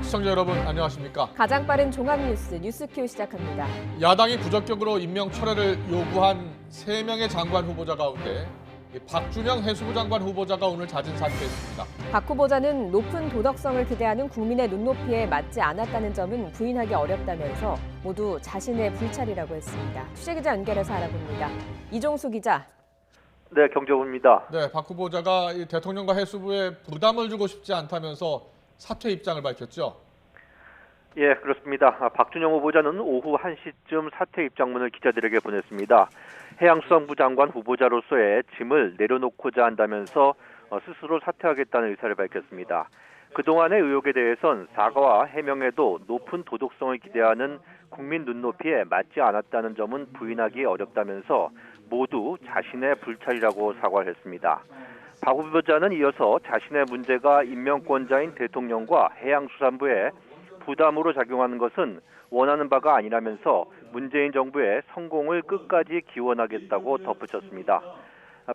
시청자 여러분 안녕하십니까? 가장 빠른 종합 뉴스Q 시작합니다. 야당이 부적격으로 임명 철회를 요구한 3명의 장관 후보자 가운데 박준영 해수부 장관 후보자가 오늘 자진 사퇴했습니다. 박 후보자는 높은 도덕성을 기대하는 국민의 눈높이에 맞지 않았다는 점은 부인하기 어렵다면서 모두 자신의 불찰이라고 했습니다. 취재기자 연결해서 알아봅니다. 이종수 기자. 네, 경제부입니다. 네, 박 후보자가 대통령과 해수부에 부담을 주고 싶지 않다면서 사퇴 입장을 밝혔죠. 예, 그렇습니다. 박준영 후보자는 오후 1시쯤 사퇴 입장문을 기자들에게 보냈습니다. 해양수산부 장관 후보자로서의 짐을 내려놓고자 한다면서 스스로 사퇴하겠다는 의사를 밝혔습니다. 그동안의 의혹에 대해선 사과와 해명에도 높은 도덕성을 기대하는 국민 눈높이에 맞지 않았다는 점은 부인하기 어렵다면서 모두 자신의 불찰이라고 사과를 했습니다. 박 후보자는 이어서 자신의 문제가 임명권자인 대통령과 해양수산부에 부담으로 작용하는 것은 원하는 바가 아니라면서 문재인 정부의 성공을 끝까지 기원하겠다고 덧붙였습니다.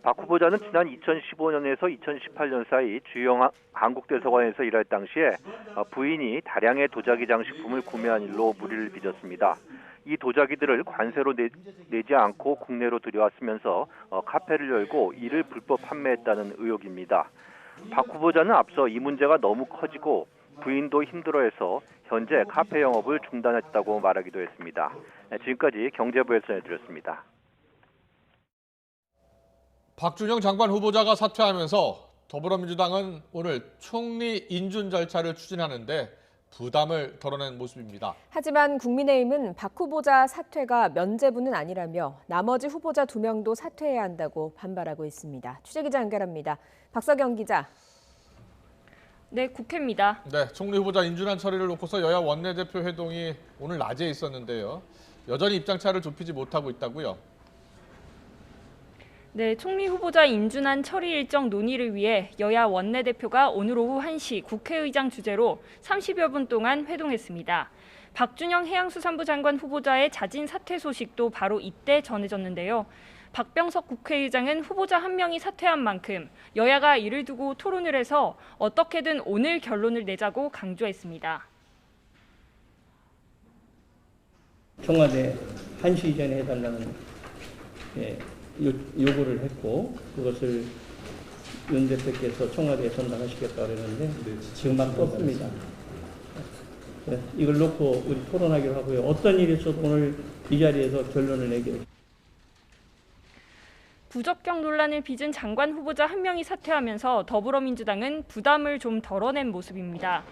박 후보자는 지난 2015년에서 2018년 사이 주요 한국대사관에서 일할 당시에 부인이 다량의 도자기 장식품을 구매한 일로 물의를 빚었습니다. 이 도자기들을 관세로 내지 않고 국내로 들여왔으면서 카페를 열고 이를 불법 판매했다는 의혹입니다. 박 후보자는 앞서 이 문제가 너무 커지고 부인도 힘들어해서 현재 카페 영업을 중단했다고 말하기도 했습니다. 지금까지 경제부에서 전해드렸습니다. 박준영 장관 후보자가 사퇴하면서 더불어민주당은 오늘 총리 인준 절차를 추진하는데 부담을 덜어낸 모습입니다. 하지만 국민의힘은 박 후보자 사퇴가 면제부는 아니라며 나머지 후보자 2명도 사퇴해야 한다고 반발하고 있습니다. 취재기자 연결합니다. 박석영 기자. 네, 국회입니다. 네, 총리 후보자 인준안 처리를 놓고서 여야 원내대표 회동이 오늘 낮에 있었는데요. 여전히 입장차를 좁히지 못하고 있다고요? 네, 총리 후보자 인준안 처리 일정 논의를 위해 여야 원내대표가 오늘 오후 1시 국회의장 주재로 30여 분 동안 회동했습니다. 박준영 해양수산부 장관 후보자의 자진 사퇴 소식도 바로 이때 전해졌는데요. 박병석 국회의장은 후보자 한 명이 사퇴한 만큼 여야가 이를 두고 토론을 해서 어떻게든 오늘 결론을 내자고 강조했습니다. 청와대 1시 이전에 해달라는 요구를 했고 그것을 윤 대표께서 청와대에 전달하시겠다고 그랬는데 지금 막 떴습니다. 이걸 놓고 우리 토론하기로 하고요. 어떤 일이 있어도 오늘 이 자리에서 결론을 내기로. 부적격 논란을 빚은 장관 후보자 한 명이 사퇴하면서 더불어민주당은 부담을 좀 덜어낸 모습입니다.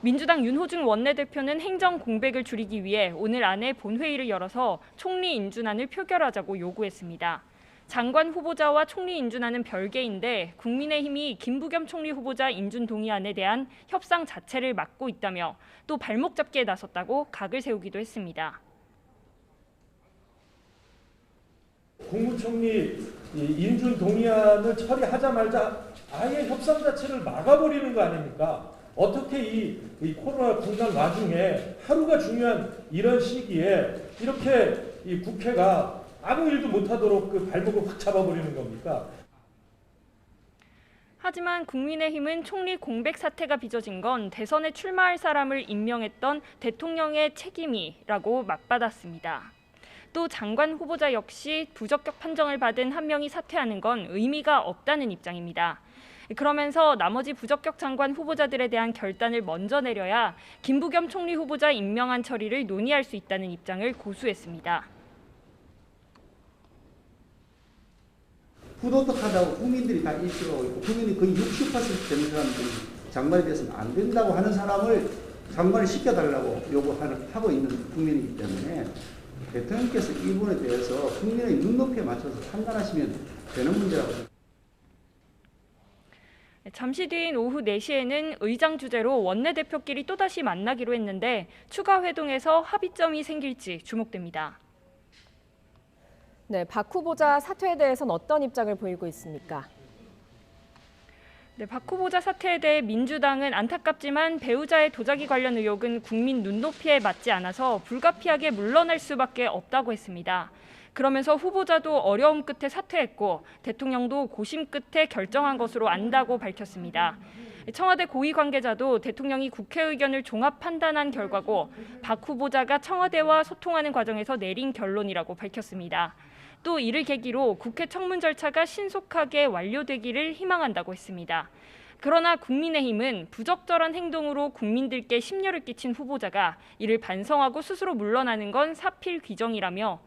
민주당 윤호중 원내대표는 행정 공백을 줄이기 위해 오늘 안에 본회의를 열어서 총리 인준안을 표결하자고 요구했습니다. 장관 후보자와 총리 인준안은 별개인데 국민의힘이 김부겸 총리 후보자 인준 동의안에 대한 협상 자체를 막고 있다며 또 발목 잡기에 나섰다고 각을 세우기도 했습니다. 국무총리 인준 동의안을 처리하자마자 아예 협상 자체를 막아버리는 거 아닙니까? 어떻게 이 코로나 국난 와중에 하루가 중요한 이런 시기에 이렇게 이 국회가 아무 일도 못하도록 그 발목을 확 잡아버리는 겁니까? 하지만 국민의힘은 총리 공백 사태가 빚어진 건 대선에 출마할 사람을 임명했던 대통령의 책임이라고 맞받았습니다. 또 장관 후보자 역시 부적격 판정을 받은 한 명이 사퇴하는 건 의미가 없다는 입장입니다. 그러면서 나머지 부적격 장관 후보자들에 대한 결단을 먼저 내려야 김부겸 총리 후보자 임명안 처리를 논의할 수 있다는 입장을 고수했습니다. 부도덕하다고 국민들이 다 인식하고 있고 국민이 거의 60% 되는 사람들이 장관이 돼서는 안 된다고 하는 사람을 장관을 시켜달라고 요구하고 있는 국민이기 때문에 대통령께서 이 부분에 대해서 국민의 눈높이에 맞춰서 판단하시면 되는 문제라고 생각합니다. 잠시 뒤인 오후 4시에는 의장 주재로 원내대표끼리 또다시 만나기로 했는데 추가 회동에서 합의점이 생길지 주목됩니다. 네, 박 후보자 사퇴에 대해서는 어떤 입장을 보이고 있습니까? 네, 박 후보자 사퇴에 대해 민주당은 안타깝지만 배우자의 도자기 관련 의혹은 국민 눈높이에 맞지 않아서 불가피하게 물러날 수밖에 없다고 했습니다. 그러면서 후보자도 어려움 끝에 사퇴했고 대통령도 고심 끝에 결정한 것으로 안다고 밝혔습니다. 청와대 고위 관계자도 대통령이 국회 의견을 종합 판단한 결과고 박 후보자가 청와대와 소통하는 과정에서 내린 결론이라고 밝혔습니다. 또 이를 계기로 국회 청문 절차가 신속하게 완료되기를 희망한다고 했습니다. 그러나 국민의힘은 부적절한 행동으로 국민들께 심려를 끼친 후보자가 이를 반성하고 스스로 물러나는 건 사필 규정이라며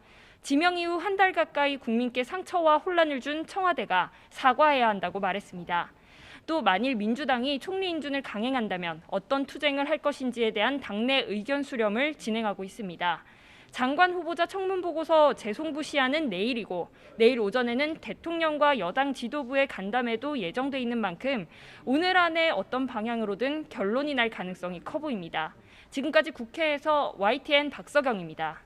지명 이후 한 달 가까이 국민께 상처와 혼란을 준 청와대가 사과해야 한다고 말했습니다. 또 만일 민주당이 총리 인준을 강행한다면 어떤 투쟁을 할 것인지에 대한 당내 의견 수렴을 진행하고 있습니다. 장관 후보자 청문 보고서 재송부 시한은 내일이고 내일 오전에는 대통령과 여당 지도부의 간담회도 예정돼 있는 만큼 오늘 안에 어떤 방향으로든 결론이 날 가능성이 커 보입니다. 지금까지 국회에서 YTN 박서경입니다.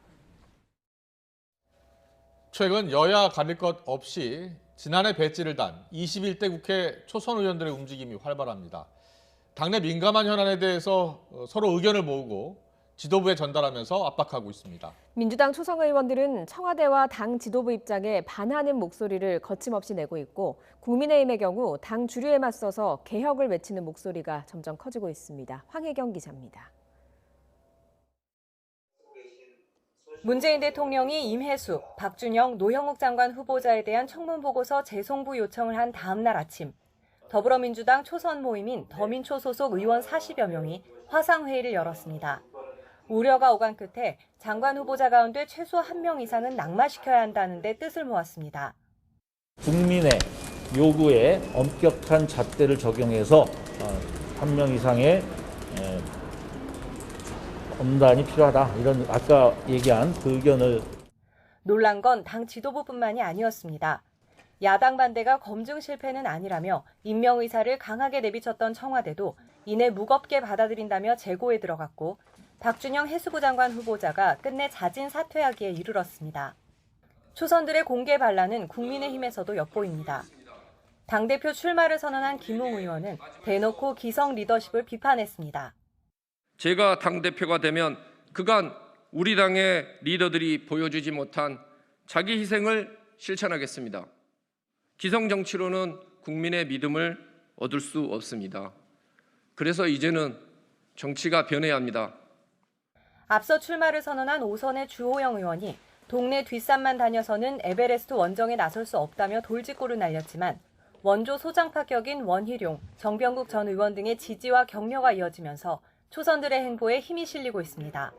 최근 여야 가릴 것 없이 지난해 배지를 단 21대 국회 초선 의원들의 움직임이 활발합니다. 당내 민감한 현안에 대해서 서로 의견을 모으고 지도부에 전달하면서 압박하고 있습니다. 민주당 초선 의원들은 청와대와 당 지도부 입장에 반하는 목소리를 거침없이 내고 있고 국민의힘의 경우 당 주류에 맞서서 개혁을 외치는 목소리가 점점 커지고 있습니다. 황혜경 기자입니다. 문재인 대통령이 임혜숙, 박준영, 노형욱 장관 후보자에 대한 청문 보고서 재송부 요청을 한 다음 날 아침, 더불어민주당 초선 모임인 더민초 소속 의원 40여 명이 화상회의를 열었습니다. 우려가 오간 끝에 장관 후보자 가운데 최소 1명 이상은 낙마시켜야 한다는 데 뜻을 모았습니다. 국민의 요구에 엄격한 잣대를 적용해서 1명 이상의 엄단이 필요하다. 이런 아까 얘기한 그 의견을. 놀란 건 당 지도부뿐만이 아니었습니다. 야당 반대가 검증 실패는 아니라며 임명 의사를 강하게 내비쳤던 청와대도 이내 무겁게 받아들인다며 재고에 들어갔고 박준영 해수부 장관 후보자가 끝내 자진 사퇴하기에 이르렀습니다. 초선들의 공개 반란은 국민의힘에서도 엿보입니다. 당대표 출마를 선언한 김웅 의원은 대놓고 기성 리더십을 비판했습니다. 제가 당대표가 되면 그간 우리 당의 리더들이 보여주지 못한 자기 희생을 실천하겠습니다. 기성 정치로는 국민의 믿음을 얻을 수 없습니다. 그래서 이제는 정치가 변해야 합니다. 앞서 출마를 선언한 5선의 주호영 의원이 동네 뒷산만 다녀서는 에베레스트 원정에 나설 수 없다며 돌직구를 날렸지만 원조 소장파 격인 원희룡, 정병국 전 의원 등의 지지와 격려가 이어지면서 초선들의 행보에 힘이 실리고 있습니다.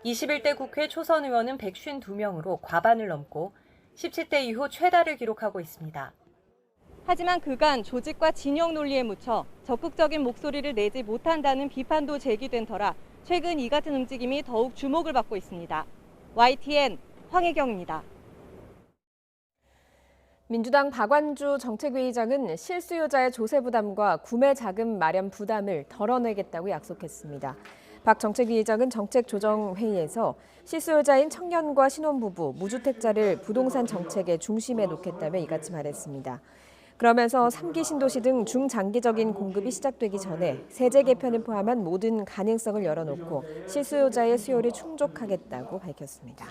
21대 국회 초선 의원은 152명으로 과반을 넘고 17대 이후 최다를 기록하고 있습니다. 하지만 그간 조직과 진영 논리에 묻혀 적극적인 목소리를 내지 못한다는 비판도 제기된 터라 최근 이 같은 움직임이 더욱 주목을 받고 있습니다. YTN 황혜경입니다. 민주당 박완주 정책위의장은 실수요자의 조세 부담과 구매 자금 마련 부담을 덜어내겠다고 약속했습니다. 박 정책위의장은 정책조정회의에서 실수요자인 청년과 신혼부부, 무주택자를 부동산 정책의 중심에 놓겠다며 이같이 말했습니다. 그러면서 3기 신도시 등 중장기적인 공급이 시작되기 전에 세제 개편을 포함한 모든 가능성을 열어놓고 실수요자의 수요를 충족하겠다고 밝혔습니다.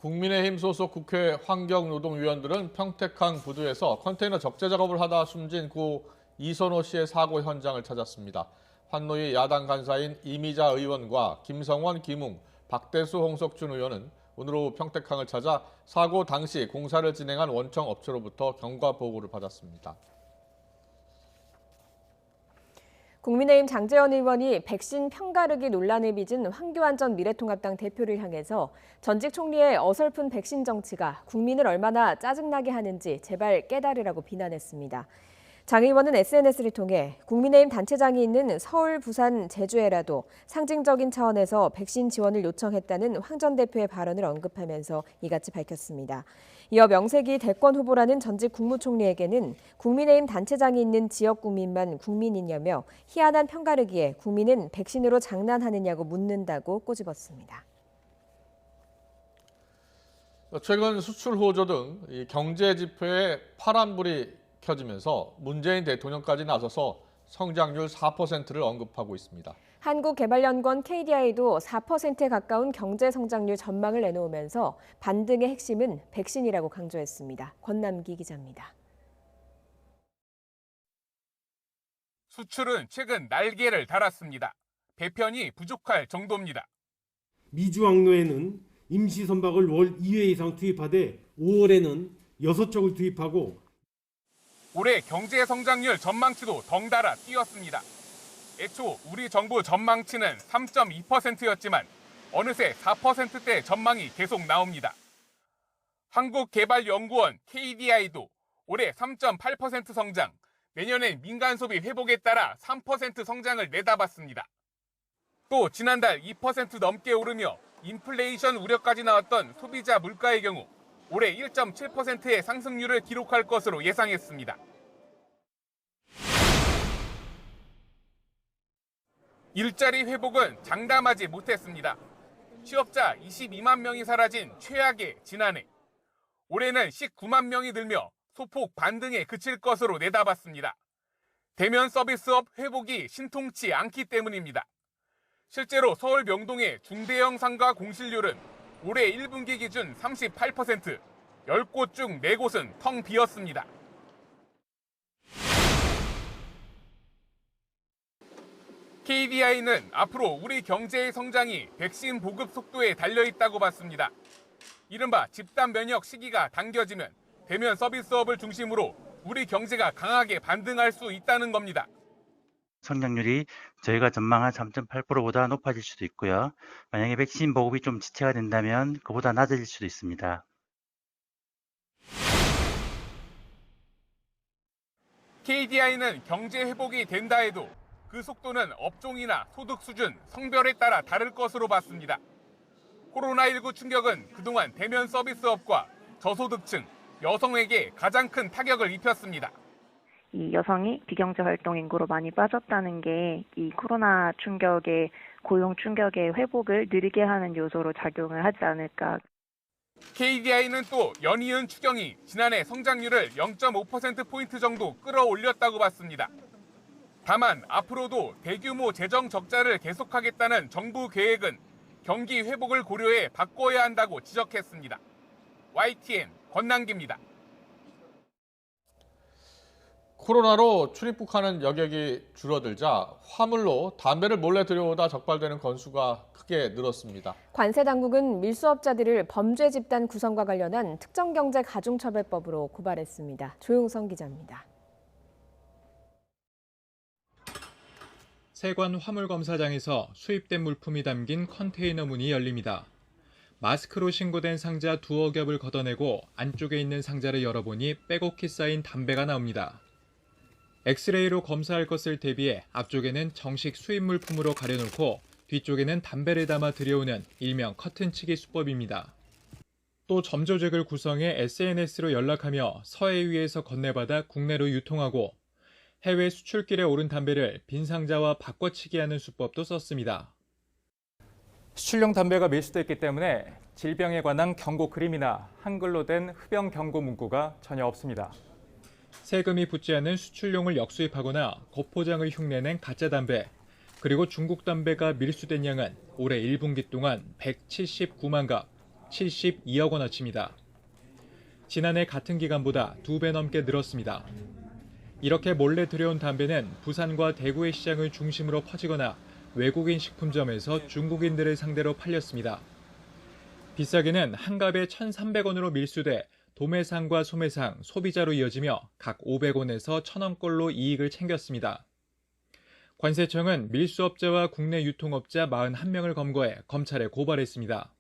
국민의힘 소속 국회 환경노동위원들은 평택항 부두에서 컨테이너 적재 작업을 하다 숨진 고 이선호 씨의 사고 현장을 찾았습니다. 환노위 야당 간사인 이미자 의원과 김성원, 김웅, 박대수, 홍석준 의원은 오늘 오후 평택항을 찾아 사고 당시 공사를 진행한 원청 업체로부터 경과 보고를 받았습니다. 국민의힘 장제원 의원이 백신 편가르기 논란을 빚은 황교안 전 미래통합당 대표를 향해서 전직 총리의 어설픈 백신 정치가 국민을 얼마나 짜증나게 하는지 제발 깨달으라고 비난했습니다. 장 의원은 SNS를 통해 국민의힘 단체장이 있는 서울, 부산, 제주에라도 상징적인 차원에서 백신 지원을 요청했다는 황 전 대표의 발언을 언급하면서 이같이 밝혔습니다. 이어 명색이 대권 후보라는 전직 국무총리에게는 국민의힘 단체장이 있는 지역 국민만 국민이냐며 희한한 편가르기에 국민은 백신으로 장난하느냐고 묻는다고 꼬집었습니다. 최근 수출 호조 등 경제 지표에 파란불이 켜지면서 문재인 대통령까지 나서서 성장률 4%를 언급하고 있습니다. 한국개발연구원 KDI도 4%에 가까운 경제 성장률 전망을 내놓으면서 반등의 핵심은 백신이라고 강조했습니다. 권남기 기자입니다. 수출은 최근 날개를 달았습니다. 배편이 부족할 정도입니다. 미주항로에는 임시 선박을 월 2회 이상 투입하되 5월에는 6척을 투입하고 올해 경제 성장률 전망치도 덩달아 뛰었습니다. 애초 우리 정부 전망치는 3.2%였지만 어느새 4%대 전망이 계속 나옵니다. 한국개발연구원 KDI도 올해 3.8% 성장, 내년엔 민간 소비 회복에 따라 3% 성장을 내다봤습니다. 또 지난달 2% 넘게 오르며 인플레이션 우려까지 나왔던 소비자 물가의 경우 올해 1.7%의 상승률을 기록할 것으로 예상했습니다. 일자리 회복은 장담하지 못했습니다. 취업자 22만 명이 사라진 최악의 지난해. 올해는 19만 명이 늘며 소폭 반등에 그칠 것으로 내다봤습니다. 대면 서비스업 회복이 신통치 않기 때문입니다. 실제로 서울 명동의 중대형 상가 공실률은 올해 1분기 기준 38%, 10곳 중 4곳은 텅 비었습니다. KDI는 앞으로 우리 경제의 성장이 백신 보급 속도에 달려있다고 봤습니다. 이른바 집단 면역 시기가 당겨지면 대면 서비스업을 중심으로 우리 경제가 강하게 반등할 수 있다는 겁니다. 성장률이 저희가 전망한 3.8%보다 높아질 수도 있고요. 만약에 백신 보급이 좀 지체가 된다면 그보다 낮아질 수도 있습니다. KDI는 경제 회복이 된다 해도 그 속도는 업종이나 소득 수준, 성별에 따라 다를 것으로 봤습니다. 코로나19 충격은 그동안 대면 서비스업과 저소득층, 여성에게 가장 큰 타격을 입혔습니다. 이 여성이 비경제 활동 인구로 많이 빠졌다는 게 이 코로나 충격의 고용 충격의 회복을 느리게 하는 요소로 작용을 하지 않을까. KDI는 또 연이은 추경이 지난해 성장률을 0.5%포인트 정도 끌어올렸다고 봤습니다. 다만 앞으로도 대규모 재정 적자를 계속하겠다는 정부 계획은 경기 회복을 고려해 바꿔야 한다고 지적했습니다. YTN 권남기입니다. 코로나로 출입국하는 여객이 줄어들자 화물로 담배를 몰래 들여오다 적발되는 건수가 크게 늘었습니다. 관세 당국은 밀수업자들을 범죄 집단 구성과 관련한 특정경제가중처벌법으로 고발했습니다. 조용성 기자입니다. 세관 화물검사장에서 수입된 물품이 담긴 컨테이너 문이 열립니다. 마스크로 신고된 상자 두어 겹을 걷어내고 안쪽에 있는 상자를 열어보니 빼곡히 쌓인 담배가 나옵니다. 엑스레이로 검사할 것을 대비해 앞쪽에는 정식 수입 물품으로 가려놓고 뒤쪽에는 담배를 담아 들여오는 일명 커튼치기 수법입니다. 또 점조잭을 구성해 SNS로 연락하며 서해위에서 건네받아 국내로 유통하고 해외 수출길에 오른 담배를 빈 상자와 바꿔치기하는 수법도 썼습니다. 수출용 담배가 밀수됐기 때문에 질병에 관한 경고 그림이나 한글로 된 흡연 경고 문구가 전혀 없습니다. 세금이 붙지 않은 수출용을 역수입하거나 거포장을 흉내낸 가짜 담배, 그리고 중국 담배가 밀수된 양은 올해 1분기 동안 179만 갑, 72억 원어치입니다. 지난해 같은 기간보다 2배 넘게 늘었습니다. 이렇게 몰래 들여온 담배는 부산과 대구의 시장을 중심으로 퍼지거나 외국인 식품점에서 중국인들을 상대로 팔렸습니다. 비싸게는 한 갑에 1,300원으로 밀수돼 도매상과 소매상, 소비자로 이어지며 각 500원에서 1,000원꼴로 이익을 챙겼습니다. 관세청은 밀수업자와 국내 유통업자 41명을 검거해 검찰에 고발했습니다.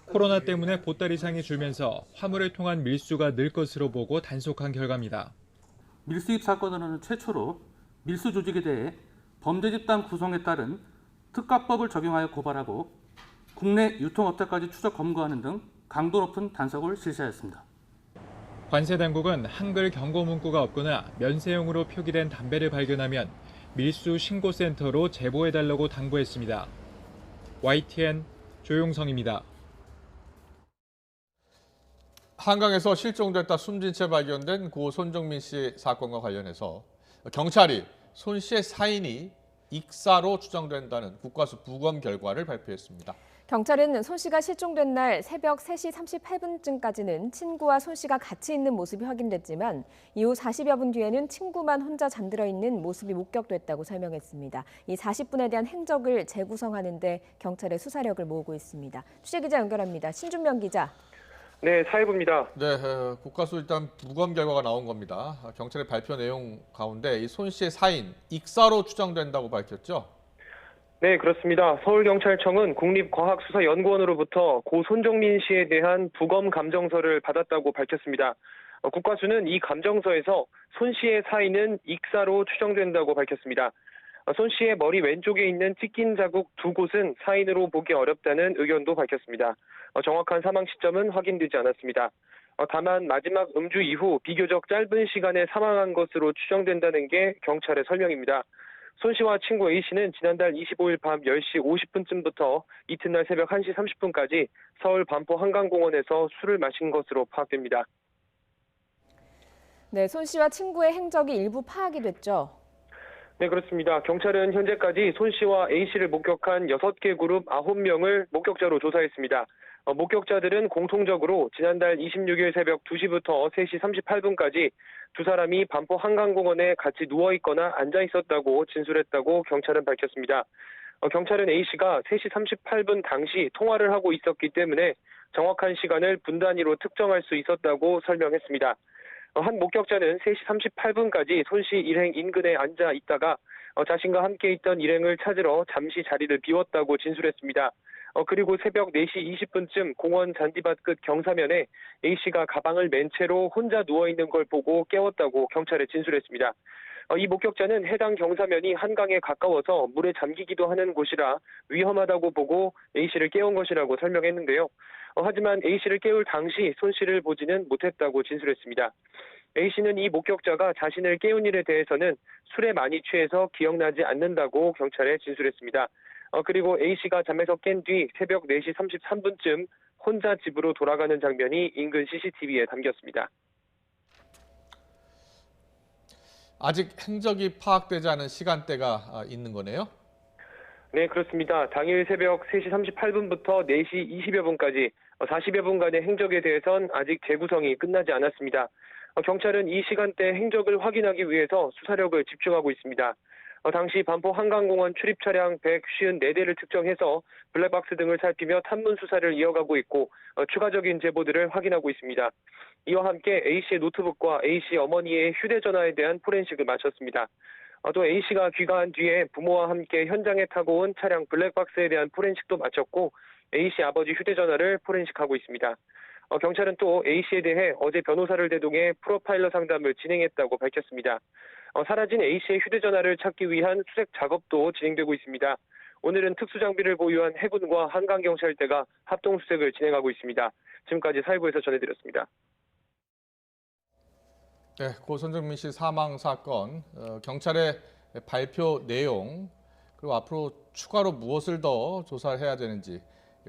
코로나 때문에 보따리상이 줄면서 화물을 통한 밀수가 늘 것으로 보고 단속한 결과입니다. 밀수입 사건으로는 최초로 밀수 조직에 대해 범죄 집단 구성에 따른 특가법을 적용하여 고발하고 국내 유통업자까지 추적 검거하는 등 강도 높은 단속을 실시하였습니다. 관세당국은 한글 경고 문구가 없거나 면세용으로 표기된 담배를 발견하면 밀수 신고센터로 제보해달라고 당부했습니다. YTN 조용성입니다. 한강에서 실종됐다 숨진 채 발견된 고 손정민 씨 사건과 관련해서 경찰이 손 씨의 사인이 익사로 추정된다는 국과수 부검 결과를 발표했습니다. 경찰은 손 씨가 실종된 날 새벽 3시 38분쯤까지는 친구와 손 씨가 같이 있는 모습이 확인됐지만 이후 40여 분 뒤에는 친구만 혼자 잠들어 있는 모습이 목격됐다고 설명했습니다. 이 40분에 대한 행적을 재구성하는 데 경찰의 수사력을 모으고 있습니다. 취재기자 연결합니다. 신준명 기자. 네, 사회부입니다. 네, 국과수 일단 부검 결과가 나온 겁니다. 경찰의 발표 내용 가운데 이 손 씨의 사인, 익사로 추정된다고 밝혔죠? 네, 그렇습니다. 서울경찰청은 국립과학수사연구원으로부터 고 손정민 씨에 대한 부검 감정서를 받았다고 밝혔습니다. 국과수는 이 감정서에서 손 씨의 사인은 익사로 추정된다고 밝혔습니다. 손 씨의 머리 왼쪽에 있는 찢긴 자국 2곳은 사인으로 보기 어렵다는 의견도 밝혔습니다. 정확한 사망 시점은 확인되지 않았습니다. 다만 마지막 음주 이후 비교적 짧은 시간에 사망한 것으로 추정된다는 게 경찰의 설명입니다. 손 씨와 친구 A 씨는 지난달 25일 밤 10시 50분쯤부터 이튿날 새벽 1시 30분까지 서울 반포 한강공원에서 술을 마신 것으로 파악됩니다. 네, 손 씨와 친구의 행적이 일부 파악이 됐죠. 네, 그렇습니다. 경찰은 현재까지 손 씨와 A 씨를 목격한 6개 그룹 9명을 목격자로 조사했습니다. 목격자들은 공통적으로 지난달 26일 새벽 2시부터 3시 38분까지 두 사람이 반포 한강공원에 같이 누워있거나 앉아있었다고 진술했다고 경찰은 밝혔습니다. 경찰은 A 씨가 3시 38분 당시 통화를 하고 있었기 때문에 정확한 시간을 분 단위로 특정할 수 있었다고 설명했습니다. 한 목격자는 3시 38분까지 손 씨 일행 인근에 앉아 있다가 자신과 함께 있던 일행을 찾으러 잠시 자리를 비웠다고 진술했습니다. 그리고 새벽 4시 20분쯤 공원 잔디밭 끝 경사면에 A 씨가 가방을 맨 채로 혼자 누워있는 걸 보고 깨웠다고 경찰에 진술했습니다. 이 목격자는 해당 경사면이 한강에 가까워서 물에 잠기기도 하는 곳이라 위험하다고 보고 A 씨를 깨운 것이라고 설명했는데요. 하지만 A 씨를 깨울 당시 손 씨를 보지는 못했다고 진술했습니다. A 씨는 이 목격자가 자신을 깨운 일에 대해서는 술에 많이 취해서 기억나지 않는다고 경찰에 진술했습니다. 그리고 A 씨가 잠에서 깬 뒤 새벽 4시 33분쯤 혼자 집으로 돌아가는 장면이 인근 CCTV에 담겼습니다. 아직 행적이 파악되지 않은 시간대가 있는 거네요? 네, 그렇습니다. 당일 새벽 3시 38분부터 4시 20여 분까지 40여 분간의 행적에 대해선 아직 재구성이 끝나지 않았습니다. 경찰은 이 시간대 행적을 확인하기 위해서 수사력을 집중하고 있습니다. 당시 반포 한강공원 출입 차량 154대를 특정해서 블랙박스 등을 살피며 탐문 수사를 이어가고 있고 추가적인 제보들을 확인하고 있습니다. 이와 함께 A씨의 노트북과 A씨 어머니의 휴대전화에 대한 포렌식을 마쳤습니다. 또 A씨가 귀가한 뒤에 부모와 함께 현장에 타고 온 차량 블랙박스에 대한 포렌식도 마쳤고 A씨 아버지 휴대전화를 포렌식하고 있습니다. 경찰은 또 A씨에 대해 어제 변호사를 대동해 프로파일러 상담을 진행했다고 밝혔습니다. 사라진 A씨의 휴대전화를 찾기 위한 수색 작업도 진행되고 있습니다. 오늘은 특수장비를 보유한 해군과 한강경찰대가 합동수색을 진행하고 있습니다. 지금까지 사회부에서 전해드렸습니다. 네, 고 손정민 씨 사망 사건, 경찰의 발표 내용, 그리고 앞으로 추가로 무엇을 더 조사를 해야 되는지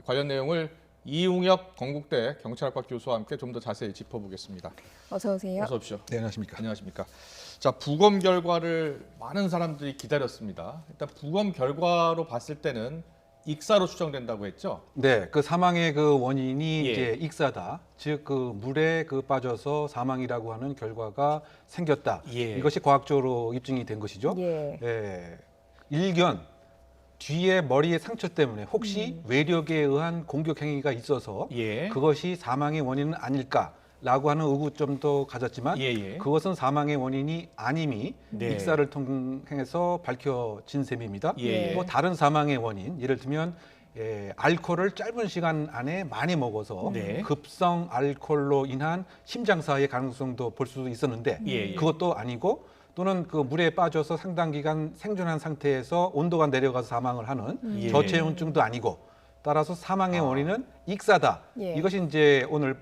관련 내용을 이웅혁 건국대 경찰학과 교수와 함께 좀 더 자세히 짚어보겠습니다. 어서 오세요. 어서 오십시오. 네, 안녕하십니까. 안녕하십니까. 자, 부검 결과를 많은 사람들이 기다렸습니다. 일단 부검 결과로 봤을 때는 익사로 추정된다고 했죠? 네, 그 사망의 그 원인이 예. 이제 익사다. 즉 그 물에 그 빠져서 사망이라고 하는 결과가 생겼다. 예. 이것이 과학적으로 입증이 된 것이죠. 예. 예. 일견 뒤에 머리의 상처 때문에 혹시 외력에 의한 공격 행위가 있어서 예. 그것이 사망의 원인은 아닐까라고 하는 의구점도 가졌지만 예. 그것은 사망의 원인이 아님이 네. 익사를 통해서 밝혀진 셈입니다. 예. 또 다른 사망의 원인, 예를 들면 알코올을 짧은 시간 안에 많이 먹어서 네. 급성 알코올로 인한 심장사의 가능성도 볼 수 있었는데 예. 그것도 아니고 또는 그 물에 빠져서 상당 기간 생존한 상태에서 온도가 내려가서 사망을 하는 예. 저체온증도 아니고 따라서 사망의 원인은 익사다. 예. 이것이 이제 오늘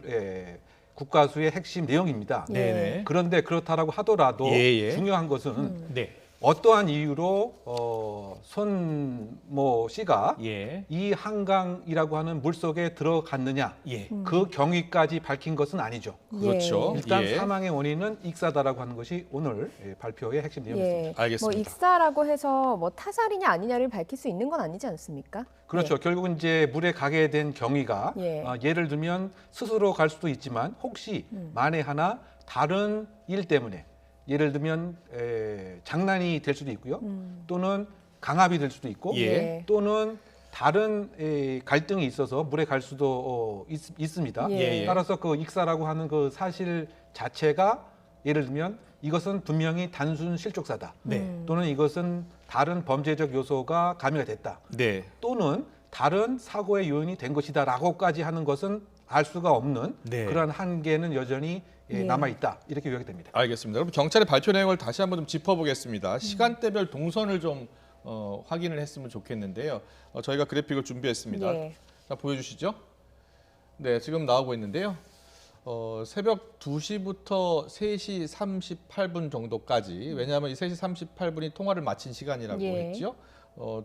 국과수의 핵심 내용입니다. 네네. 그런데 그렇다라고 하더라도 예. 중요한 것은 네. 어떠한 이유로 손모 씨가 이 한강이라고 하는 물속에 들어갔느냐 그 경위까지 밝힌 것은 아니죠. 그렇죠. 일단 사망의 원인은 익사다라고 하는 것이 오늘 발표의 핵심 내용입니다. 알겠습니다. 뭐 익사라고 해서 뭐 타살이냐 아니냐를 밝힐 수 있는 건 아니지 않습니까? 그렇죠. 결국은 이제 물에 가게 된 경위가 예를 들면 스스로 갈 수도 있지만 혹시 만에 하나 다른 일 때문에 예를 들면 장난이 될 수도 있고요. 또는 강압이 될 수도 있고 또는 다른 갈등이 있어서 물에 갈 수도 있습니다. 따라서 그 익사라고 하는 그 사실 자체가 예를 들면 이것은 분명히 단순 실족사다. 또는 이것은 다른 범죄적 요소가 가미가 됐다. 또는 다른 사고의 요인이 된 것이다라고까지 하는 것은 알 수가 없는 그러한 한계는 여전히 남아있다. 이렇게 요약이 됩니다. 알겠습니다. 여러분 경찰의 발표 내용을 다시 한번 좀 짚어보겠습니다. 시간대별 동선을 좀 확인을 했으면 좋겠는데요. 저희가 그래픽을 준비했습니다. 자, 보여주시죠. 네, 지금 나오고 있는데요. 새벽 2시부터 3시 38분 정도까지, 왜냐하면 이 3시 38분이 통화를 마친 시간이라고 했죠.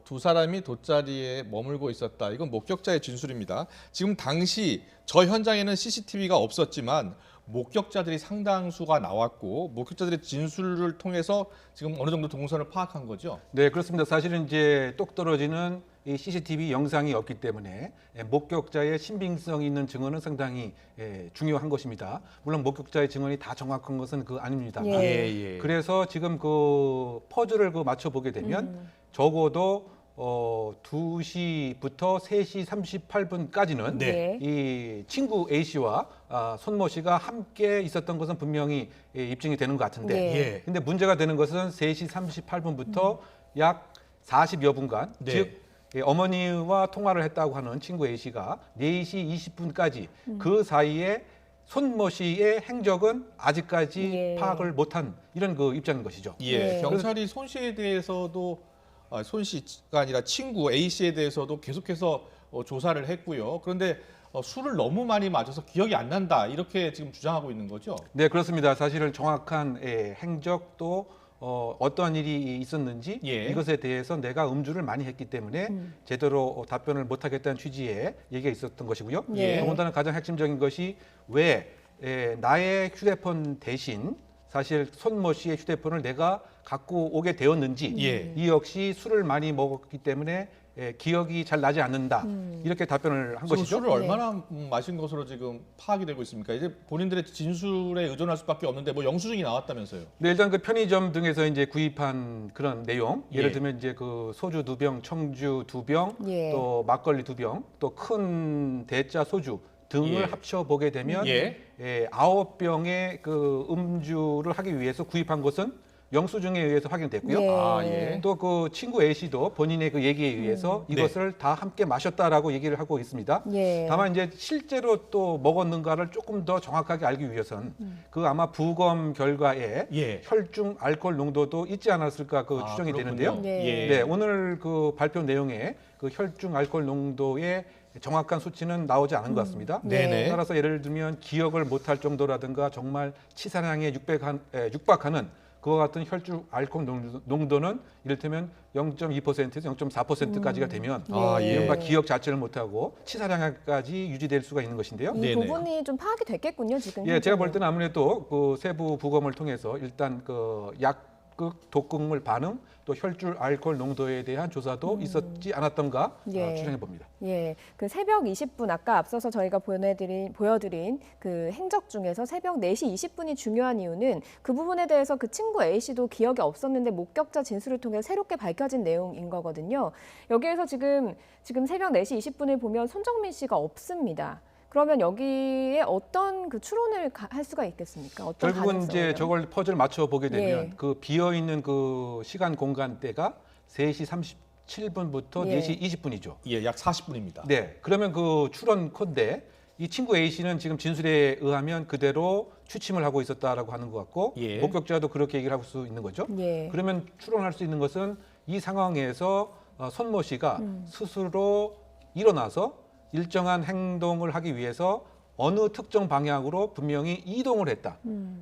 두 사람이 돗자리에 머물고 있었다. 이건 목격자의 진술입니다. 지금 당시 저 현장에는 CCTV가 없었지만 목격자들이 상당수가 나왔고 목격자들의 진술을 통해서 지금 어느 정도 동선을 파악한 거죠? 네, 그렇습니다. 사실은 이제 똑 떨어지는 이 CCTV 영상이 없기 때문에 목격자의 신빙성 있는 증언은 상당히 중요한 것입니다. 물론 목격자의 증언이 다 정확한 것은 아닙니다만 그래서 지금 그 퍼즐을 맞춰보게 되면 적어도 2시부터 3시 38분까지는 이 친구 A 씨와 손모 씨가 함께 있었던 것은 분명히 입증이 되는 것 같은데 근데 문제가 되는 것은 3시 38분부터 약 40여 분간 즉 어머니와 통화를 했다고 하는 친구 A 씨가 4시 20분까지 그 사이에 손모 씨의 행적은 아직까지 파악을 못한 이런 입장인 것이죠. 경찰이 손 씨에 대해서도 손 씨가 아니라 친구 A 씨에 대해서도 계속해서 조사를 했고요. 그런데 술을 너무 많이 마셔서 기억이 안 난다 이렇게 지금 주장하고 있는 거죠? 네, 그렇습니다. 사실은 정확한 행적도 어떠한 일이 있었는지 이것에 대해서 내가 음주를 많이 했기 때문에 제대로 답변을 못하겠다는 취지의 얘기가 있었던 것이고요. 더군다나 가장 핵심적인 것이 왜 나의 휴대폰 대신 사실 손모 씨의 휴대폰을 내가 갖고 오게 되었는지 이 역시 술을 많이 먹었기 때문에 기억이 잘 나지 않는다. 이렇게 답변을 한 것이죠. 술을 얼마나 마신 것으로 지금 파악이 되고 있습니까? 이제 본인들의 진술에 의존할 수밖에 없는데 뭐 영수증이 나왔다면서요? 네, 일단 편의점 등에서 이제 구입한 그런 내용, 예를 들면 이제 소주 2병, 청주 2병, 또 막걸리 2병, 또 큰 대짜 소주 등을 합쳐 보게 되면 9병의 음주를 하기 위해서 구입한 것은 영수증에 의해서 확인됐고요. 또 친구 A 씨도 본인의 얘기에 의해서 이것을 다 함께 마셨다라고 얘기를 하고 있습니다. 다만 이제 실제로 또 먹었는가를 조금 더 정확하게 알기 위해서는 아마 부검 결과에 혈중 알코올 농도도 있지 않았을까 추정이 되는데요. 네, 오늘 발표 내용에 혈중 알코올 농도의 정확한 수치는 나오지 않은 것 같습니다. 따라서 예를 들면 기억을 못할 정도라든가 정말 치사량에 육박하는 그와 같은 혈중 알코올 농도는 이를테면 0.2%에서 0.4%까지가 되면 이른바 기억 자체를 못하고 치사량까지 유지될 수가 있는 것인데요. 이 부분이 좀 파악이 됐겠군요, 지금. 제가 볼 때는 아무래도 세부 부검을 통해서 일단 약극, 독극물 반응, 또 혈중 알코올 농도에 대한 조사도 있었지 않았던가 추정해 봅니다. 새벽 20분 아까 앞서서 저희가 보여드린 행적 중에서 새벽 4시 20분이 중요한 이유는 그 부분에 대해서 친구 A 씨도 기억이 없었는데 목격자 진술을 통해 새롭게 밝혀진 내용인 거거든요. 여기에서 지금 새벽 4시 20분을 보면 손정민 씨가 없습니다. 그러면 여기에 어떤 추론을 할 수가 있겠습니까? 어떤 결국은 가능성을? 이제 저걸 퍼즐 맞춰 보게 되면 비어 있는 시간 공간대가 3시 37분부터 4시 20분이죠. 약 40분입니다. 네, 그러면 추론컨대 이 친구 A 씨는 지금 진술에 의하면 그대로 취침을 하고 있었다라고 하는 것 같고 목격자도 그렇게 얘기를 할 수 있는 거죠. 그러면 추론할 수 있는 것은 이 상황에서 손모 씨가 스스로 일어나서 일정한 행동을 하기 위해서 어느 특정 방향으로 분명히 이동을 했다.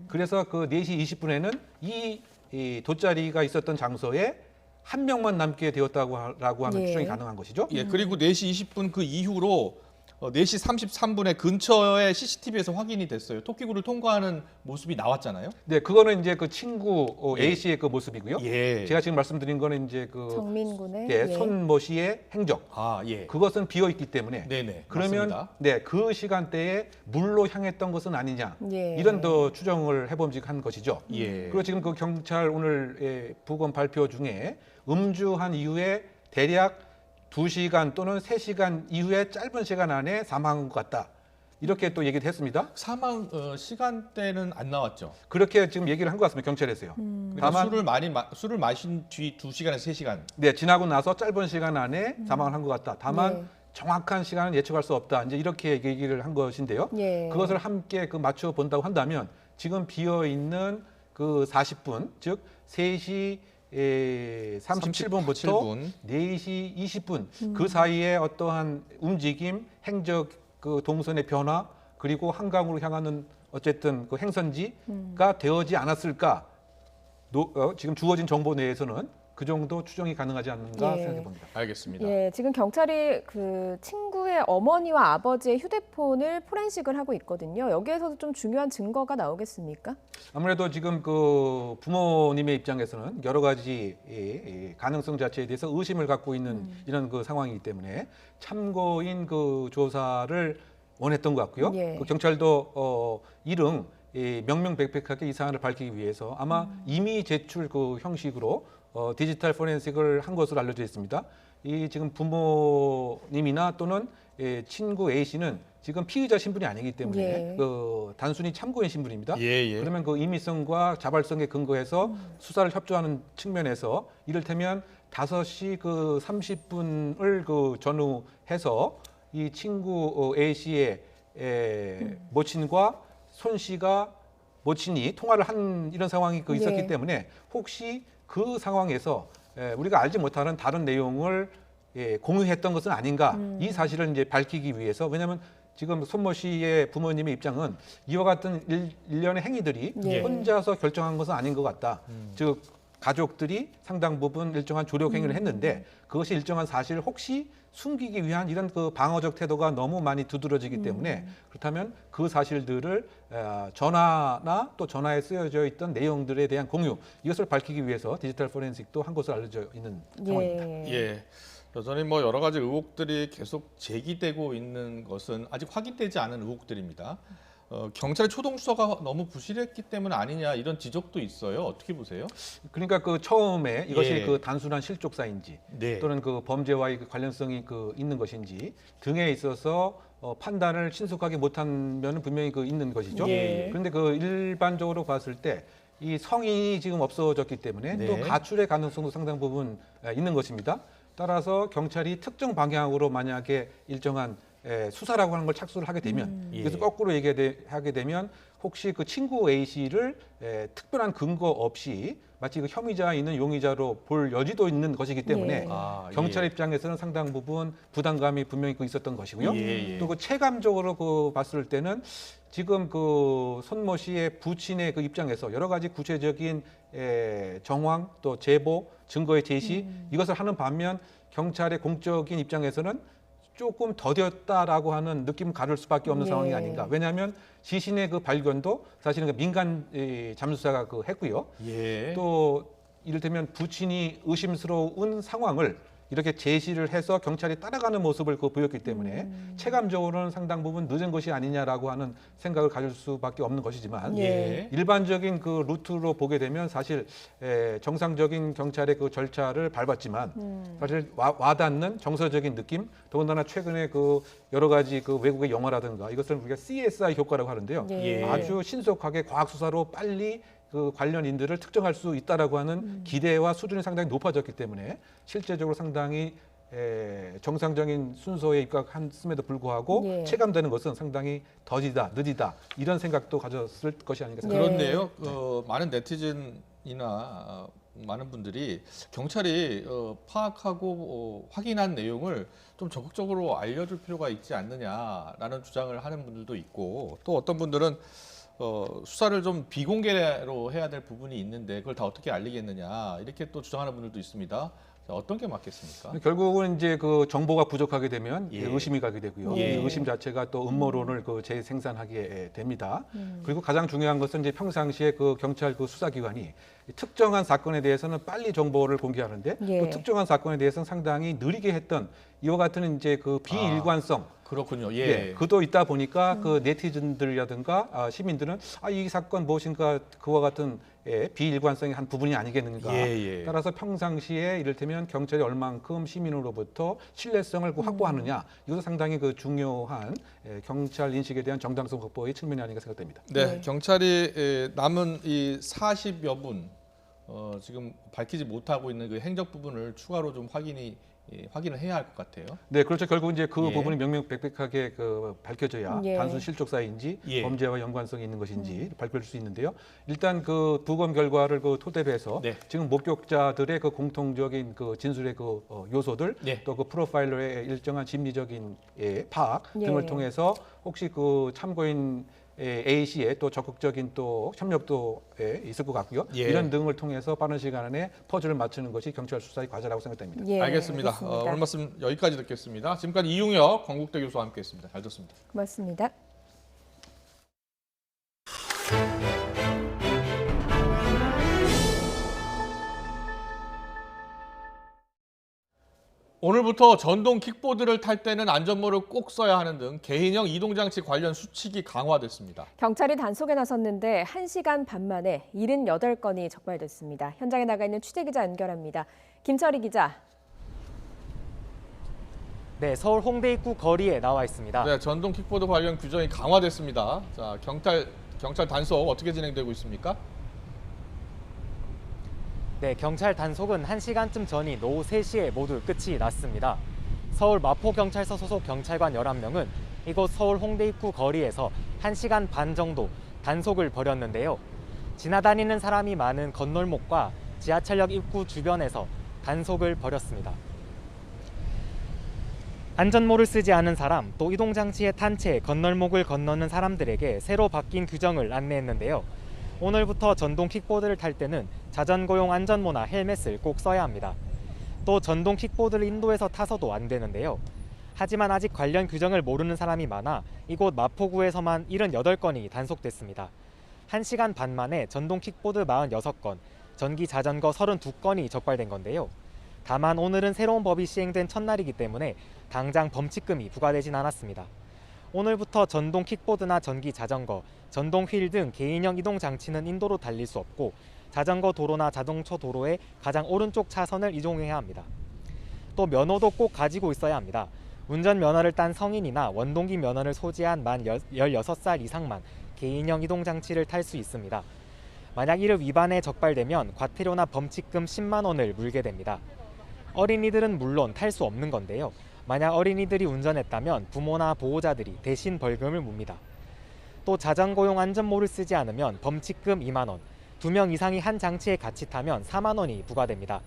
그래서 4시 20분에는 이 이 돗자리가 있었던 장소에 한 명만 남게 되었다고 하는 예. 추정이 가능한 것이죠. 예, 그리고 4시 20분 그 이후로 4시 33분에 근처에 CCTV에서 확인이 됐어요. 토끼굴을 통과하는 모습이 나왔잖아요. 네, 그거는 이제 그 친구 예. A 씨의 그 모습이고요. 예. 제가 지금 말씀드린 거는 이제 그 정민군의 예, 손모 씨의 행적. 아, 예. 그것은 비어 있기 때문에. 네네. 그러면 맞습니다. 네, 그 시간대에 물로 향했던 것은 아니냐. 예. 이런 더 추정을 해봄직한 것이죠. 예. 그리고 지금 그 경찰 오늘 부검 발표 중에 음주한 이후에 대략 2시간 또는 3시간 이후에 짧은 시간 안에 사망한 것 같다. 이렇게 또 얘기를 했습니다. 사망 시간대는 안 나왔죠. 그렇게 지금 얘기를 한 것 같습니다. 경찰에서요. 다만 술을 마신 뒤 2시간에서 3시간. 네, 지나고 나서 짧은 시간 안에 사망을 한 것 같다. 다만 네. 정확한 시간은 예측할 수 없다. 이제 이렇게 얘기를 한 것인데요. 예. 그것을 함께 그 맞춰 본다고 한다면 지금 비어 있는 그 40분, 즉 3시 37분부터 37분. 4시 20분 그 사이에 어떠한 움직임, 행적 그 동선의 변화 그리고 한강으로 향하는 어쨌든 그 행선지가 되어지 않았을까? 지금 주어진 정보 내에서는 그 정도 추정이 가능하지 않는가 예. 생각해 봅니다. 알겠습니다. 예, 지금 경찰이 그 친구의 어머니와 아버지의 휴대폰을 포렌식을 하고 있거든요. 여기에서도 좀 중요한 증거가 나오겠습니까? 아무래도 지금 그 부모님의 입장에서는 여러 가지 가능성 자체에 대해서 의심을 갖고 있는 이런 그 상황이기 때문에 참고인 그 조사를 원했던 것 같고요. 예. 그 경찰도 일흥 명명백백하게 이 사안을 밝히기 위해서 아마 이미 제출 그 형식으로 디지털 포렌식을 한 것으로 알려져 있습니다. 이 지금 부모님이나 또는 친구 A 씨는 지금 피의자 신분이 아니기 때문에 예. 그 단순히 참고인 신분입니다. 예, 예. 그러면 그 임의성과 자발성에 근거해서 수사를 협조하는 측면에서 이를테면 5시 그 30분을 그 전후해서 이 친구 A 씨의 모친과 손 씨가 모친이 통화를 한 이런 상황이 그 있었기 네. 때문에 혹시 그 상황에서 우리가 알지 못하는 다른 내용을 공유했던 것은 아닌가 이 사실을 이제 밝히기 위해서 왜냐하면 지금 손모 씨의 부모님의 입장은 이와 같은 일련의 행위들이 예. 혼자서 결정한 것은 아닌 것 같다. 즉 가족들이 상당 부분 일정한 조력 행위를 했는데 그것이 일정한 사실을 혹시 숨기기 위한 이런 그 방어적 태도가 너무 많이 두드러지기 때문에 그렇다면 그 사실들을 전화나 또 전화에 쓰여져 있던 내용들에 대한 공유 이것을 밝히기 위해서 디지털 포렌식도 한 것으로 알려져 있는 상황입니다. 예. 여전히 뭐 여러 가지 의혹들이 계속 제기되고 있는 것은 아직 확인되지 않은 의혹들입니다. 경찰의 초동 수사가 너무 부실했기 때문 아니냐 이런 지적도 있어요. 어떻게 보세요? 그러니까 그 처음에 이것이 예. 그 단순한 실족사인지 네. 또는 그 범죄와의 그 관련성이 그 있는 것인지 등에 있어서 판단을 신속하게 못한 면은 분명히 그 있는 것이죠. 예. 그런데 그 일반적으로 봤을 때 이 성인이 지금 없어졌기 때문에 네. 또 가출의 가능성도 상당 부분 있는 것입니다. 따라서 경찰이 특정 방향으로 만약에 일정한 수사라고 하는 걸 착수를 하게 되면 그래서 예. 거꾸로 얘기하게 되면 혹시 그 친구 A 씨를 특별한 근거 없이 마치 그 혐의자가 있는 용의자로 볼 여지도 있는 것이기 때문에 예. 경찰 입장에서는 상당 부분 부담감이 분명히 그 있었던 것이고요. 예. 또 그 체감적으로 그 봤을 때는 지금 그 손모 씨의 부친의 그 입장에서 여러 가지 구체적인 정황 또 제보 증거의 제시 이것을 하는 반면 경찰의 공적인 입장에서는 조금 더뎠다라고 하는 느낌 가를 수밖에 없는 예. 상황이 아닌가. 왜냐하면 시신의 그 발견도 사실은 그 민간 잠수사가 그 했고요. 예. 또 이를테면 부친이 의심스러운 상황을 이렇게 제시를 해서 경찰이 따라가는 모습을 그 보였기 때문에 체감적으로는 상당 부분 늦은 것이 아니냐라고 하는 생각을 가질 수밖에 없는 것이지만 예. 일반적인 그 루트로 보게 되면 사실 정상적인 경찰의 그 절차를 밟았지만 사실 와닿는 정서적인 느낌 더군다나 최근에 그 여러 가지 그 외국의 영화라든가 이것을 우리가 CSI 효과라고 하는데요. 예. 아주 신속하게 과학 수사로 빨리 그 관련인들을 특정할 수 있다라고 하는 기대와 수준이 상당히 높아졌기 때문에 실제적으로 상당히 정상적인 순서에 입각했음에도 불구하고 예. 체감되는 것은 상당히 더디다, 느리다 이런 생각도 가졌을 것이 아닌가 생각합니다. 그런데요. 많은 네티즌이나 많은 분들이 경찰이 파악하고 확인한 내용을 좀 적극적으로 알려줄 필요가 있지 않느냐라는 주장을 하는 분들도 있고 또 어떤 분들은 수사를 좀 비공개로 해야 될 부분이 있는데 그걸 다 어떻게 알리겠느냐 이렇게 또 주장하는 분들도 있습니다. 자, 어떤 게 맞겠습니까? 결국은 이제 그 정보가 부족하게 되면 예. 의심이 가게 되고요. 예. 이 의심 자체가 또 음모론을 그 재생산하게 됩니다. 그리고 가장 중요한 것은 이제 평상시에 그 경찰 그 수사기관이 특정한 사건에 대해서는 빨리 정보를 공개하는데 예. 또 특정한 사건에 대해서는 상당히 느리게 했던 이와 같은 이제 그 비일관성 그렇군요. 예. 예, 그도 있다 보니까 그 네티즌들이라든가 시민들은 이 사건 무엇인가 그와 같은 비일관성의 한 부분이 아니겠는가. 예. 따라서 평상시에 이를테면 경찰이 얼만큼 시민으로부터 신뢰성을 확보하느냐 이것도 상당히 그 중요한 경찰 인식에 대한 정당성 확보의 측면이 아닌가 생각됩니다. 네, 경찰이 남은 이 40여 분 지금 밝히지 못하고 있는 그 행적 부분을 추가로 좀 확인을 해야 할 것 같아요. 네, 그렇죠. 결국 이제 그 예. 부분이 명명백백하게 그 밝혀져야 예. 단순 실족 사인지 예. 범죄와 연관성이 있는 것인지 밝힐 수 있는데요. 일단 그 부검 결과를 그 토대로 해서 네. 지금 목격자들의 그 공통적인 그 진술의 그 요소들 네. 또 그 프로파일러의 일정한 심리적인 파악 예. 등을 통해서 혹시 그 참고인 A 씨의 또 적극적인 또 협력도 있을 것 같고요. 예. 이런 등을 통해서 빠른 시간 안에 퍼즐을 맞추는 것이 경찰 수사의 과제라고 생각됩니다. 예, 알겠습니다. 그렇습니다. 오늘 말씀 여기까지 듣겠습니다. 지금까지 이용혁 건국대 교수와 함께했습니다. 잘 듣습니다. 고맙습니다. 오늘부터 전동 킥보드를 탈 때는 안전모를 꼭 써야 하는 등 개인형 이동장치 관련 수칙이 강화됐습니다. 경찰이 단속에 나섰는데 1시간 반 만에 78건이 적발됐습니다. 현장에 나가 있는 취재기자 연결합니다. 김철희 기자. 네, 서울 홍대 입구 거리에 나와 있습니다. 네, 전동 킥보드 관련 규정이 강화됐습니다. 자, 경찰 단속 어떻게 진행되고 있습니까? 네, 경찰 단속은 1시간쯤 전인 오후 3시에 모두 끝이 났습니다. 서울 마포경찰서 소속 경찰관 11명은 이곳 서울 홍대 입구 거리에서 1시간 반 정도 단속을 벌였는데요. 지나다니는 사람이 많은 건널목과 지하철역 입구 주변에서 단속을 벌였습니다. 안전모를 쓰지 않은 사람, 또 이동장치에 탄 채 건널목을 건너는 사람들에게 새로 바뀐 규정을 안내했는데요. 오늘부터 전동 킥보드를 탈 때는 자전거용 안전모나 헬멧을 꼭 써야 합니다. 또 전동 킥보드를 인도에서 타서도 안 되는데요. 하지만 아직 관련 규정을 모르는 사람이 많아 이곳 마포구에서만 78건이 단속됐습니다. 1시간 반 만에 전동 킥보드 46건, 전기 자전거 32건이 적발된 건데요. 다만 오늘은 새로운 법이 시행된 첫날이기 때문에 당장 범칙금이 부과되진 않았습니다. 오늘부터 전동 킥보드나 전기 자전거, 전동 휠 등 개인형 이동 장치는 인도로 달릴 수 없고 자전거 도로나 자동차 도로의 가장 오른쪽 차선을 이용해야 합니다. 또 면허도 꼭 가지고 있어야 합니다. 운전면허를 딴 성인이나 원동기 면허를 소지한 만 16살 이상만 개인형 이동 장치를 탈 수 있습니다. 만약 이를 위반해 적발되면 과태료나 범칙금 10만 원을 물게 됩니다. 어린이들은 물론 탈 수 없는 건데요. 만약 어린이들이 운전했다면 부모나 보호자들이 대신 벌금을 묻니다. 또 자전거용 안전모를 쓰지 않으면 범칙금 2만 원, 2명 이상이 한 장치에 같이 타면 4만 원이 부과됩니다.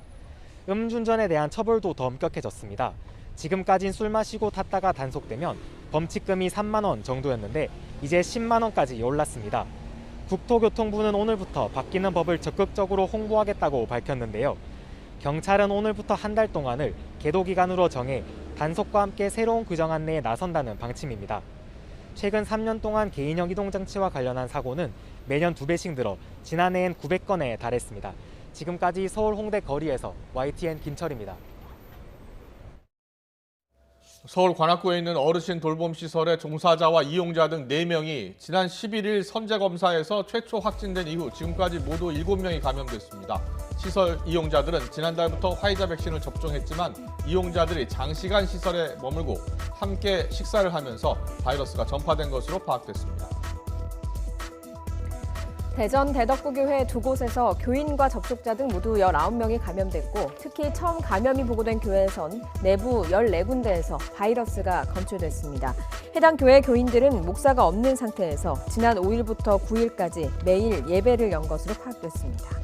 음주운전에 대한 처벌도 더 엄격해졌습니다. 지금까진 술 마시고 탔다가 단속되면 범칙금이 3만 원 정도였는데 이제 10만 원까지 올랐습니다. 국토교통부는 오늘부터 바뀌는 법을 적극적으로 홍보하겠다고 밝혔는데요. 경찰은 오늘부터 한 달 동안을 계도기간으로 정해 단속과 함께 새로운 규정 안내에 나선다는 방침입니다. 최근 3년 동안 개인형 이동장치와 관련한 사고는 매년 2배씩 늘어 지난해엔 900건에 달했습니다. 지금까지 서울 홍대 거리에서 YTN 김철입니다. 서울 관악구에 있는 어르신 돌봄 시설의 종사자와 이용자 등 4명이 지난 11일 선제검사에서 최초 확진된 이후 지금까지 모두 7명이 감염됐습니다. 시설 이용자들은 지난달부터 화이자 백신을 접종했지만 이용자들이 장시간 시설에 머물고 함께 식사를 하면서 바이러스가 전파된 것으로 파악됐습니다. 대전 대덕구교회 2곳에서 교인과 접촉자 등 모두 19명이 감염됐고 특히 처음 감염이 보고된 교회에선 내부 14군데에서 바이러스가 검출됐습니다. 해당 교회 교인들은 목사가 없는 상태에서 지난 5일부터 9일까지 매일 예배를 연 것으로 파악됐습니다.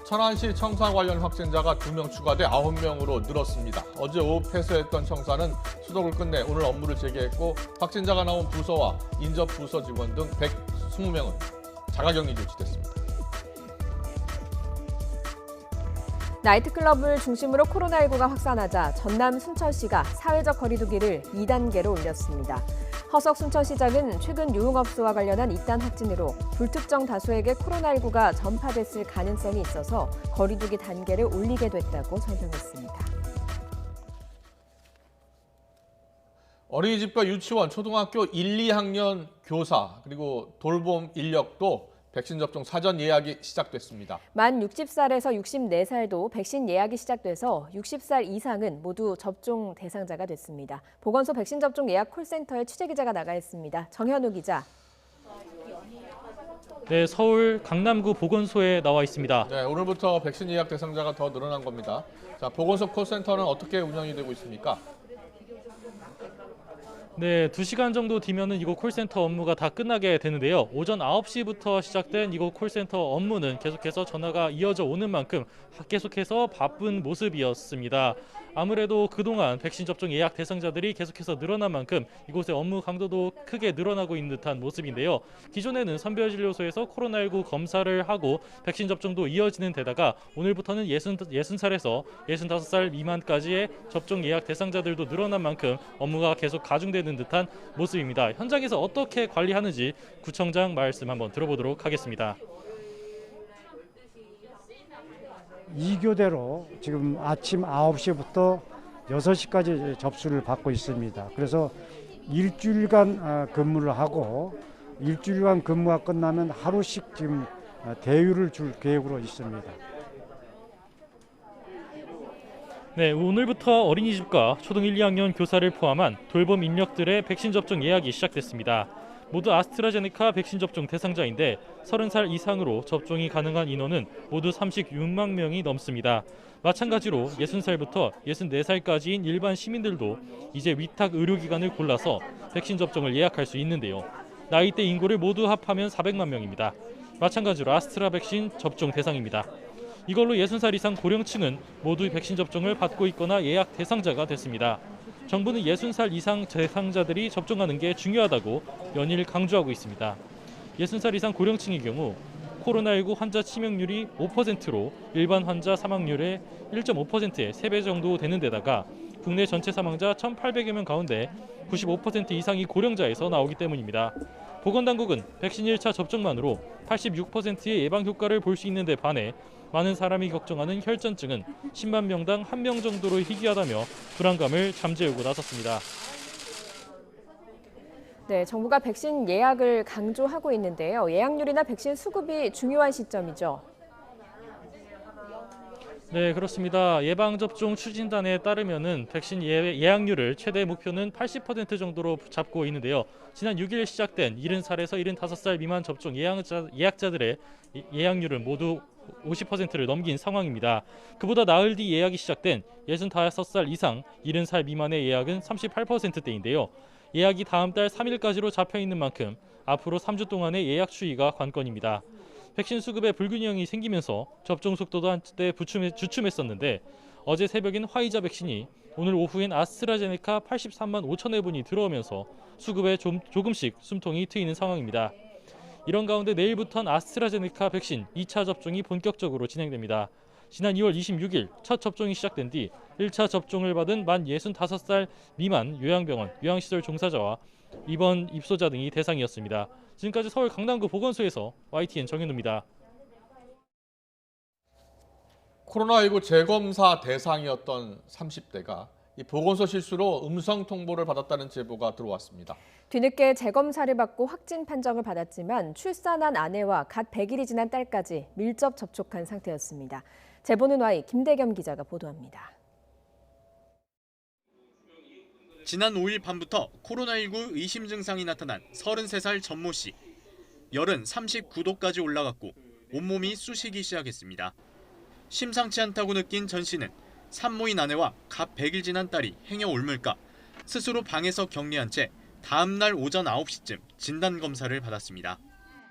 천안시 청사 관련 확진자가 2명 추가돼 9명으로 늘었습니다. 어제 오후 폐쇄했던 청사는 수독을 끝내 오늘 업무를 재개했고 확진자가 나온 부서와 인접 부서 직원 등 120명은 자가격리 조치됐습니다. 나이트클럽을 중심으로 코로나19가 확산하자 전남 순천시가 사회적 거리두기를 2단계로 올렸습니다. 허석 순천시장은 최근 유흥업소와 관련한 잇단 확진으로 불특정 다수에게 코로나19가 전파됐을 가능성이 있어서 거리두기 단계를 올리게 됐다고 설명했습니다. 어린이집과 유치원, 초등학교 1, 2학년 교사 그리고 돌봄 인력도 백신 접종 사전 예약이 시작됐습니다. 만 60살에서 64살도 백신 예약이 시작돼서 60살 이상은 모두 접종 대상자가 됐습니다. 보건소 백신 접종 예약 콜센터에 취재기자가 나가 있습니다. 정현우 기자. 네, 서울 강남구 보건소에 나와 있습니다. 네, 오늘부터 백신 예약 대상자가 더 늘어난 겁니다. 자, 보건소 콜센터는 어떻게 운영이 되고 있습니까? 네, 2시간 정도 뒤면은 이곳 콜센터 업무가 다 끝나게 되는데요. 오전 9시부터 시작된 이곳 콜센터 업무는 계속해서 전화가 이어져 오는 만큼 계속해서 바쁜 모습이었습니다. 아무래도 그동안 백신 접종 예약 대상자들이 계속해서 늘어난 만큼 이곳의 업무 강도도 크게 늘어나고 있는 듯한 모습인데요. 기존에는 선별진료소에서 코로나19 검사를 하고 백신 접종도 이어지는 데다가 오늘부터는 60살에서 65살 미만까지의 접종 예약 대상자들도 늘어난 만큼 업무가 계속 가중되는 듯한 모습입니다. 현장에서 어떻게 관리하는지 구청장 말씀 한번 들어보도록 하겠습니다. 2교대로 지금 아침 9시부터 6시까지 접수를 받고 있습니다. 그래서 일주일간 근무를 하고 일주일간 근무가 끝나면 하루씩 지금 대유를 줄 계획으로 있습니다. 네, 오늘부터 어린이집과 초등 1, 2학년 교사를 포함한 돌봄 인력들의 백신 접종 예약이 시작됐습니다. 모두 아스트라제네카 백신 접종 대상자인데 30살 이상으로 접종이 가능한 인원은 모두 36만 명이 넘습니다. 마찬가지로 60살부터 64살까지인 일반 시민들도 이제 위탁 의료기관을 골라서 백신 접종을 예약할 수 있는데요. 나이대 인구를 모두 합하면 400만 명입니다. 마찬가지로 아스트라 백신 접종 대상입니다. 이걸로 60살 이상 고령층은 모두 백신 접종을 받고 있거나 예약 대상자가 됐습니다. 정부는 60살 이상 대상자들이 접종하는 게 중요하다고 연일 강조하고 있습니다. 60살 이상 고령층의 경우 코로나19 환자 치명률이 5%로 일반 환자 사망률의 1.5%의 3배 정도 되는 데다가 국내 전체 사망자 1,800여 명 가운데 95% 이상이 고령자에서 나오기 때문입니다. 보건당국은 백신 1차 접종만으로 86%의 예방 효과를 볼 수 있는 데 반해 많은 사람이 걱정하는 혈전증은 10만 명당 1명 정도로 희귀하다며 불안감을 잠재우고 나섰습니다. 네, 정부가 백신 예약을 강조하고 있는데요. 예약률이나 백신 수급이 중요한 시점이죠. 네, 그렇습니다. 예방접종 추진단에 따르면은 백신 예약률을 최대 목표는 80% 정도로 잡고 있는데요. 지난 6일 시작된 70살에서 75살 미만 접종 예약자들의 예약률은 모두 50%를 넘긴 상황입니다. 그보다 나흘 뒤 예약이 시작된 65살 이상 70살 미만의 예약은 38%대인데요. 예약이 다음 달 3일까지로 잡혀 있는 만큼 앞으로 3주 동안의 예약 추이가 관건입니다. 백신 수급에 불균형이 생기면서 접종 속도도 한때 주춤했었는데 어제 새벽엔 화이자 백신이 오늘 오후엔 아스트라제네카 83만 5천 회분이 들어오면서 수급에 조금씩 숨통이 트이는 상황입니다. 이런 가운데 내일부터는 아스트라제네카 백신 2차 접종이 본격적으로 진행됩니다. 지난 2월 26일 첫 접종이 시작된 뒤 1차 접종을 받은 만 65살 미만 요양병원, 요양시설 종사자와 입원 입소자 등이 대상이었습니다. 지금까지 서울 강남구 보건소에서 YTN 정현우입니다. 코로나19 재검사 대상이었던 30대가 이 보건소 실수로 음성 통보를 받았다는 제보가 들어왔습니다. 뒤늦게 재검사를 받고 확진 판정을 받았지만 출산한 아내와 갓 100일이 지난 딸까지 밀접 접촉한 상태였습니다. 제보는 Y 김대겸 기자가 보도합니다. 지난 5일 밤부터 코로나19 의심 증상이 나타난 33살 전모 씨. 열은 39도까지 올라갔고 온몸이 쑤시기 시작했습니다. 심상치 않다고 느낀 전 씨는 산모인 아내와 갓 100일 지난 딸이 행여 옮을까 스스로 방에서 격리한 채 다음 날 오전 9시쯤 진단검사를 받았습니다.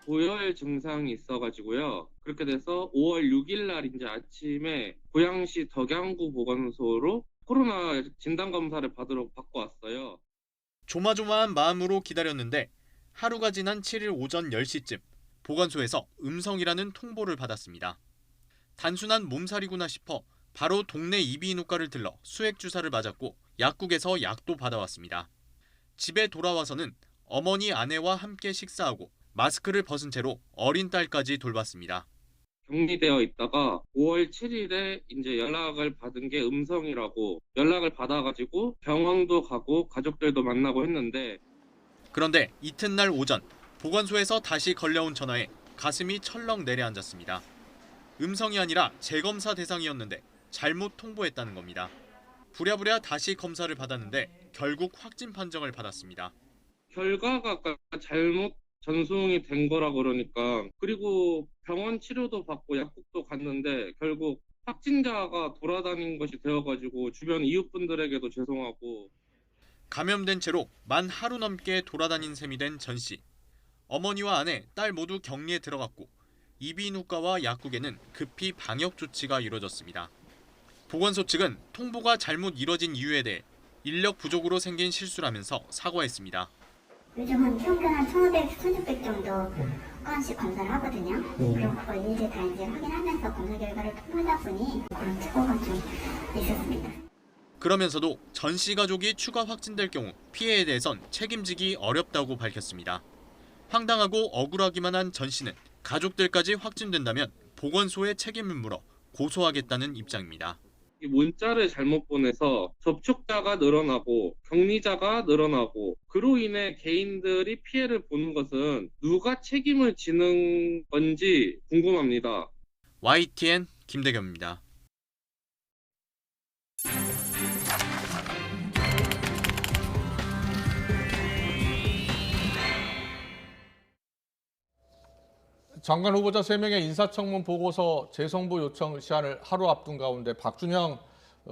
고열 증상이 있어가지고요. 그렇게 돼서 5월 6일 날 이제 아침에 고양시 덕양구 보건소로 코로나 진단 검사를 받고 왔어요. 조마조마한 마음으로 기다렸는데 하루가 지난 7일 오전 10시쯤 보건소에서 음성이라는 통보를 받았습니다. 단순한 몸살이구나 싶어 바로 동네 이비인후과를 들러 수액 주사를 맞았고 약국에서 약도 받아왔습니다. 집에 돌아와서는 어머니 아내와 함께 식사하고 마스크를 벗은 채로 어린 딸까지 돌봤습니다. 격리되어 있다가 5월 7일에 이제 연락을 받은 게 음성이라고 연락을 받아가지고 병원도 가고 가족들도 만나고 했는데 그런데 이튿날 오전 보건소에서 다시 걸려온 전화에 가슴이 철렁 내려앉았습니다. 음성이 아니라 재검사 대상이었는데 잘못 통보했다는 겁니다. 부랴부랴 다시 검사를 받았는데 결국 확진 판정을 받았습니다. 결과가 잘못 전송이 된 거라 그러니까 그리고 병원 치료도 받고 약국도 갔는데 결국 확진자가 돌아다닌 것이 되어가지고 주변 이웃분들에게도 죄송하고 감염된 채로 만 하루 넘게 돌아다닌 셈이 된 전 씨. 어머니와 아내, 딸 모두 격리에 들어갔고 이비인후과와 약국에는 급히 방역 조치가 이루어졌습니다. 보건소 측은 통보가 잘못 이뤄진 이유에 대해 인력 부족으로 생긴 실수라면서 사과했습니다. 요즘 한 평균 한 1,500, 1,600 정도 건씩 검사를 하거든요. 그럼 그걸 이제 다 확인하면서 검사 결과를 통보하다 보니 그런 착오가 좀 있었습니다. 그러면서도 전 씨 가족이 추가 확진될 경우 피해에 대해선 책임지기 어렵다고 밝혔습니다. 황당하고 억울하기만 한 전 씨는 가족들까지 확진된다면 보건소에 책임을 물어 고소하겠다는 입장입니다. 문자를 잘못 보내서 접촉자가 늘어나고 격리자가 늘어나고 그로 인해 개인들이 피해를 보는 것은 누가 책임을 지는 건지 궁금합니다. YTN 김대겸입니다. 장관 후보자 3명의 인사청문 보고서 재송부 요청 시한을 하루 앞둔 가운데 박준영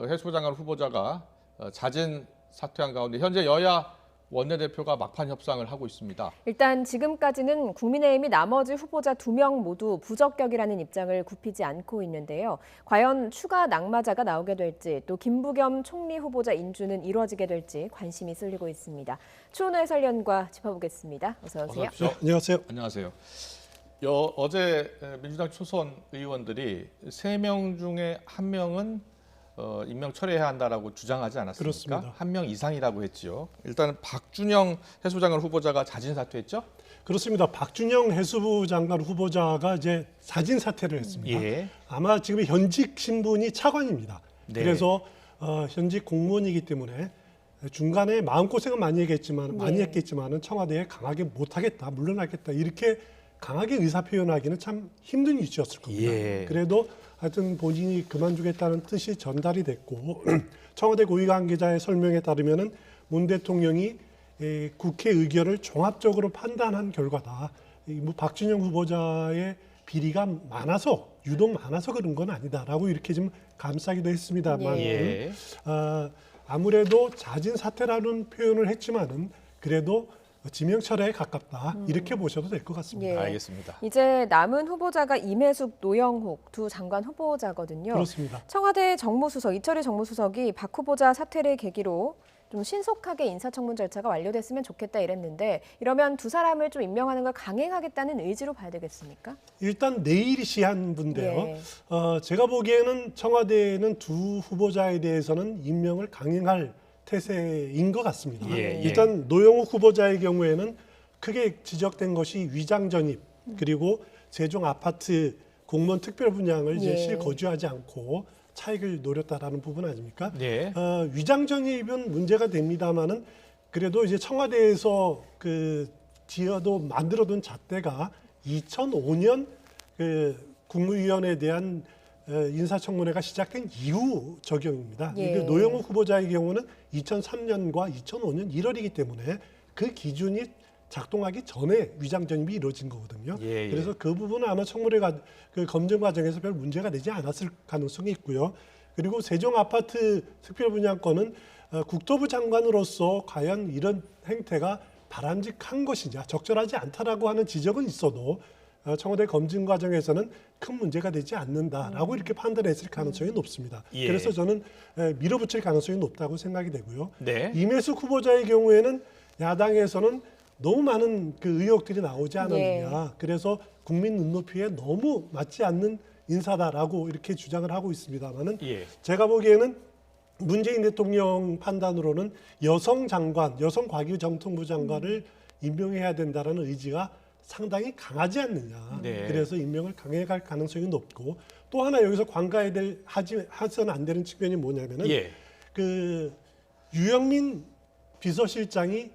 해수부 장관 후보자가 자진 사퇴한 가운데 현재 여야 원내대표가 막판 협상을 하고 있습니다. 일단 지금까지는 국민의힘이 나머지 후보자 2명 모두 부적격이라는 입장을 굽히지 않고 있는데요. 과연 추가 낙마자가 나오게 될지 또 김부겸 총리 후보자 인준은 이루어지게 될지 관심이 쏠리고 있습니다. 추은호 해설위원과 짚어보겠습니다. 어서 오세요. 네, 안녕하세요. 안녕하세요. 어제 민주당 초선 의원들이 3명 중에 1명은 임명 철회해야 한다라고 주장하지 않았습니까? 그렇습니다. 1명 이상이라고 했지요. 일단 박준영 해수부 장관 후보자가 자진 사퇴했죠? 그렇습니다. 박준영 해수부 장관 후보자가 이제 자진 사퇴를 했습니다. 예. 아마 지금 현직 신분이 차관입니다. 네. 그래서 현직 공무원이기 때문에 중간에 마음고생은 많이 했겠지만은 청와대에 강하게 못하겠다, 물러나겠다 이렇게 강하게 의사표현하기는 참 힘든 이슈였을 겁니다. 예. 그래도 하여튼 본인이 그만두겠다는 뜻이 전달이 됐고 청와대 고위 관계자의 설명에 따르면은 문 대통령이 국회 의결을 종합적으로 판단한 결과다. 박준영 후보자의 비리가 많아서 유독 많아서 그런 건 아니다라고 이렇게 좀 감싸기도 했습니다만 예. 아무래도 자진 사퇴라는 표현을 했지만은 그래도 지명 철회에 가깝다 이렇게 보셔도 될 것 같습니다. 예. 알겠습니다. 이제 남은 후보자가 임혜숙, 노영욱 두 장관 후보자거든요. 그렇습니다. 청와대 정무수석, 이철희 정무수석이 박 후보자 사퇴를 계기로 좀 신속하게 인사청문 절차가 완료됐으면 좋겠다 이랬는데 이러면 두 사람을 좀 임명하는 걸 강행하겠다는 의지로 봐야 되겠습니까? 일단 내일이 시한부인데요. 예. 제가 보기에는 청와대는 두 후보자에 대해서는 임명을 강행할 태세인 것 같습니다. 예, 예. 일단 노영욱 후보자의 경우에는 크게 지적된 것이 위장 전입 그리고 세종 아파트 공무원 특별 분양을 이제 예. 실거주하지 않고 차익을 노렸다라는 부분 아닙니까? 네. 위장 전입은 문제가 됩니다만은 그래도 이제 청와대에서 만들어둔 잣대가 2005년 국무위원회에 대한 인사청문회가 시작된 이후 적용입니다. 예. 노영욱 후보자의 경우는 2003년과 2005년 1월이기 때문에 그 기준이 작동하기 전에 위장 전입이 이루어진 거거든요. 예, 예. 그래서 그 부분은 아마 청문회가 검증 과정에서 별 문제가 되지 않았을 가능성이 있고요. 그리고 세종 아파트 특별 분양권은 국토부 장관으로서 과연 이런 행태가 바람직한 것이냐, 적절하지 않다라고 하는 지적은 있어도 청와대 검증 과정에서는 큰 문제가 되지 않는다라고 이렇게 판단했을 가능성이 높습니다. 예. 그래서 저는 밀어붙일 가능성이 높다고 생각이 되고요. 네. 임혜숙 후보자의 경우에는 야당에서는 너무 많은 그 의혹들이 나오지 않았느냐. 예. 그래서 국민 눈높이에 너무 맞지 않는 인사다라고 이렇게 주장을 하고 있습니다만은 예. 제가 보기에는 문재인 대통령 판단으로는 여성 장관, 여성 과기정통부 장관을 임명해야 된다라는 의지가 상당히 강하지 않느냐. 네. 그래서 임명을 강행할 가능성이 높고 또 하나 여기서 관가해야 될 하서는 안 되는 측면이 뭐냐면은 예. 그 유영민 비서실장이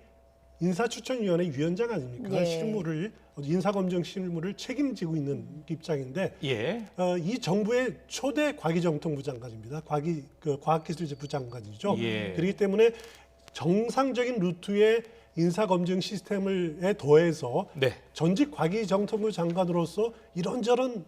인사추천위원회 위원장 아닙니까? 예. 실무를 인사검증 실무를 책임지고 있는 입장인데 예. 이 정부의 초대 과기정통부 장관입니다. 과학기술재부 장관이죠. 예. 그렇기 때문에 정상적인 루트의 인사검증 시스템에 더해서 네. 전직 과기정통부 장관으로서 이런저런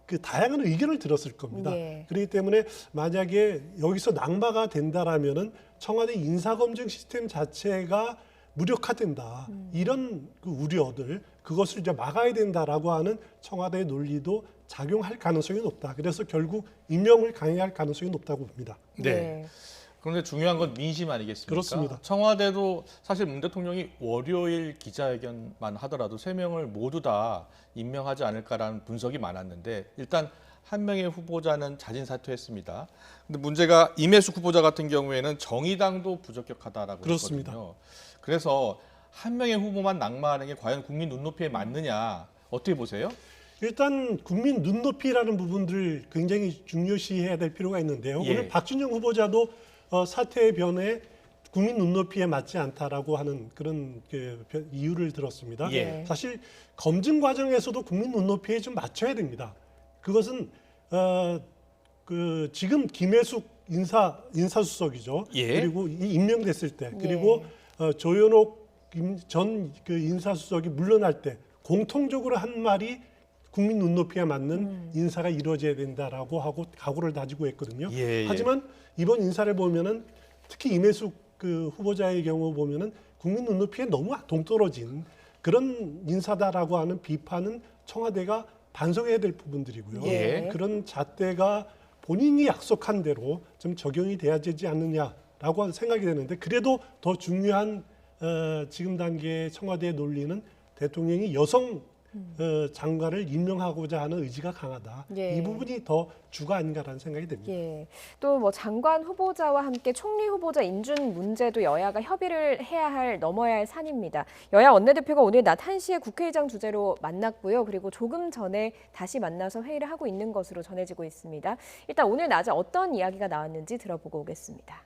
그 다양한 의견을 들었을 겁니다. 예. 그렇기 때문에 만약에 여기서 낙마가 된다라면은 청와대 인사검증 시스템 자체가 무력화된다. 이런 그 우려들, 그것을 이제 막아야 된다라고 하는 청와대의 논리도 작용할 가능성이 높다. 그래서 결국 임명을 강행할 가능성이 높다고 봅니다. 네. 그런데 중요한 건 민심 아니겠습니까? 그렇습니다. 청와대도 사실 문 대통령이 월요일 기자회견만 하더라도 3명을 모두 다 임명하지 않을까라는 분석이 많았는데 일단 한 명의 후보자는 자진 사퇴했습니다. 근데 문제가 임혜숙 후보자 같은 경우에는 정의당도 부적격하다라고 그렇습니다. 했거든요. 그래서 한 명의 후보만 낙마하는 게 과연 국민 눈높이에 맞느냐 어떻게 보세요? 일단 국민 눈높이라는 부분들을 굉장히 중요시해야 될 필요가 있는데요. 예. 오늘 박준영 후보자도 사퇴의 변에 국민 눈높이에 맞지 않다라고 하는 그런 이유를 들었습니다. 예. 사실 검증 과정에서도 국민 눈높이에 좀 맞춰야 됩니다. 그것은 지금 김혜숙 인사수석이죠. 예. 그리고 임명됐을 때, 그리고 조현옥 전 인사수석이 물러날 때 공통적으로 한 말이 국민 눈높이에 맞는 인사가 이루어져야 된다라고 하고 각오를 다지고 했거든요. 예, 예. 하지만 이번 인사를 보면은 특히 임혜숙 후보자의 경우 보면은 국민 눈높이에 너무 동떨어진 그런 인사다라고 하는 비판은 청와대가 반성해야 될 부분들이고요. 예. 그런 잣대가 본인이 약속한 대로 좀 적용이 돼야 되지 않느냐라고 생각이 되는데 그래도 더 중요한 지금 단계의 청와대의 논리는 대통령이 여성 장관을 임명하고자 하는 의지가 강하다. 예. 이 부분이 더 주가 아닌가라는 생각이 듭니다. 예. 또 뭐 장관 후보자와 함께 총리 후보자 인준 문제도 여야가 협의를 해야 할 넘어야 할 산입니다. 여야 원내대표가 오늘 낮 1시에 국회의장 주재로 만났고요. 그리고 조금 전에 다시 만나서 회의를 하고 있는 것으로 전해지고 있습니다. 일단 오늘 낮에 어떤 이야기가 나왔는지 들어보고 오겠습니다.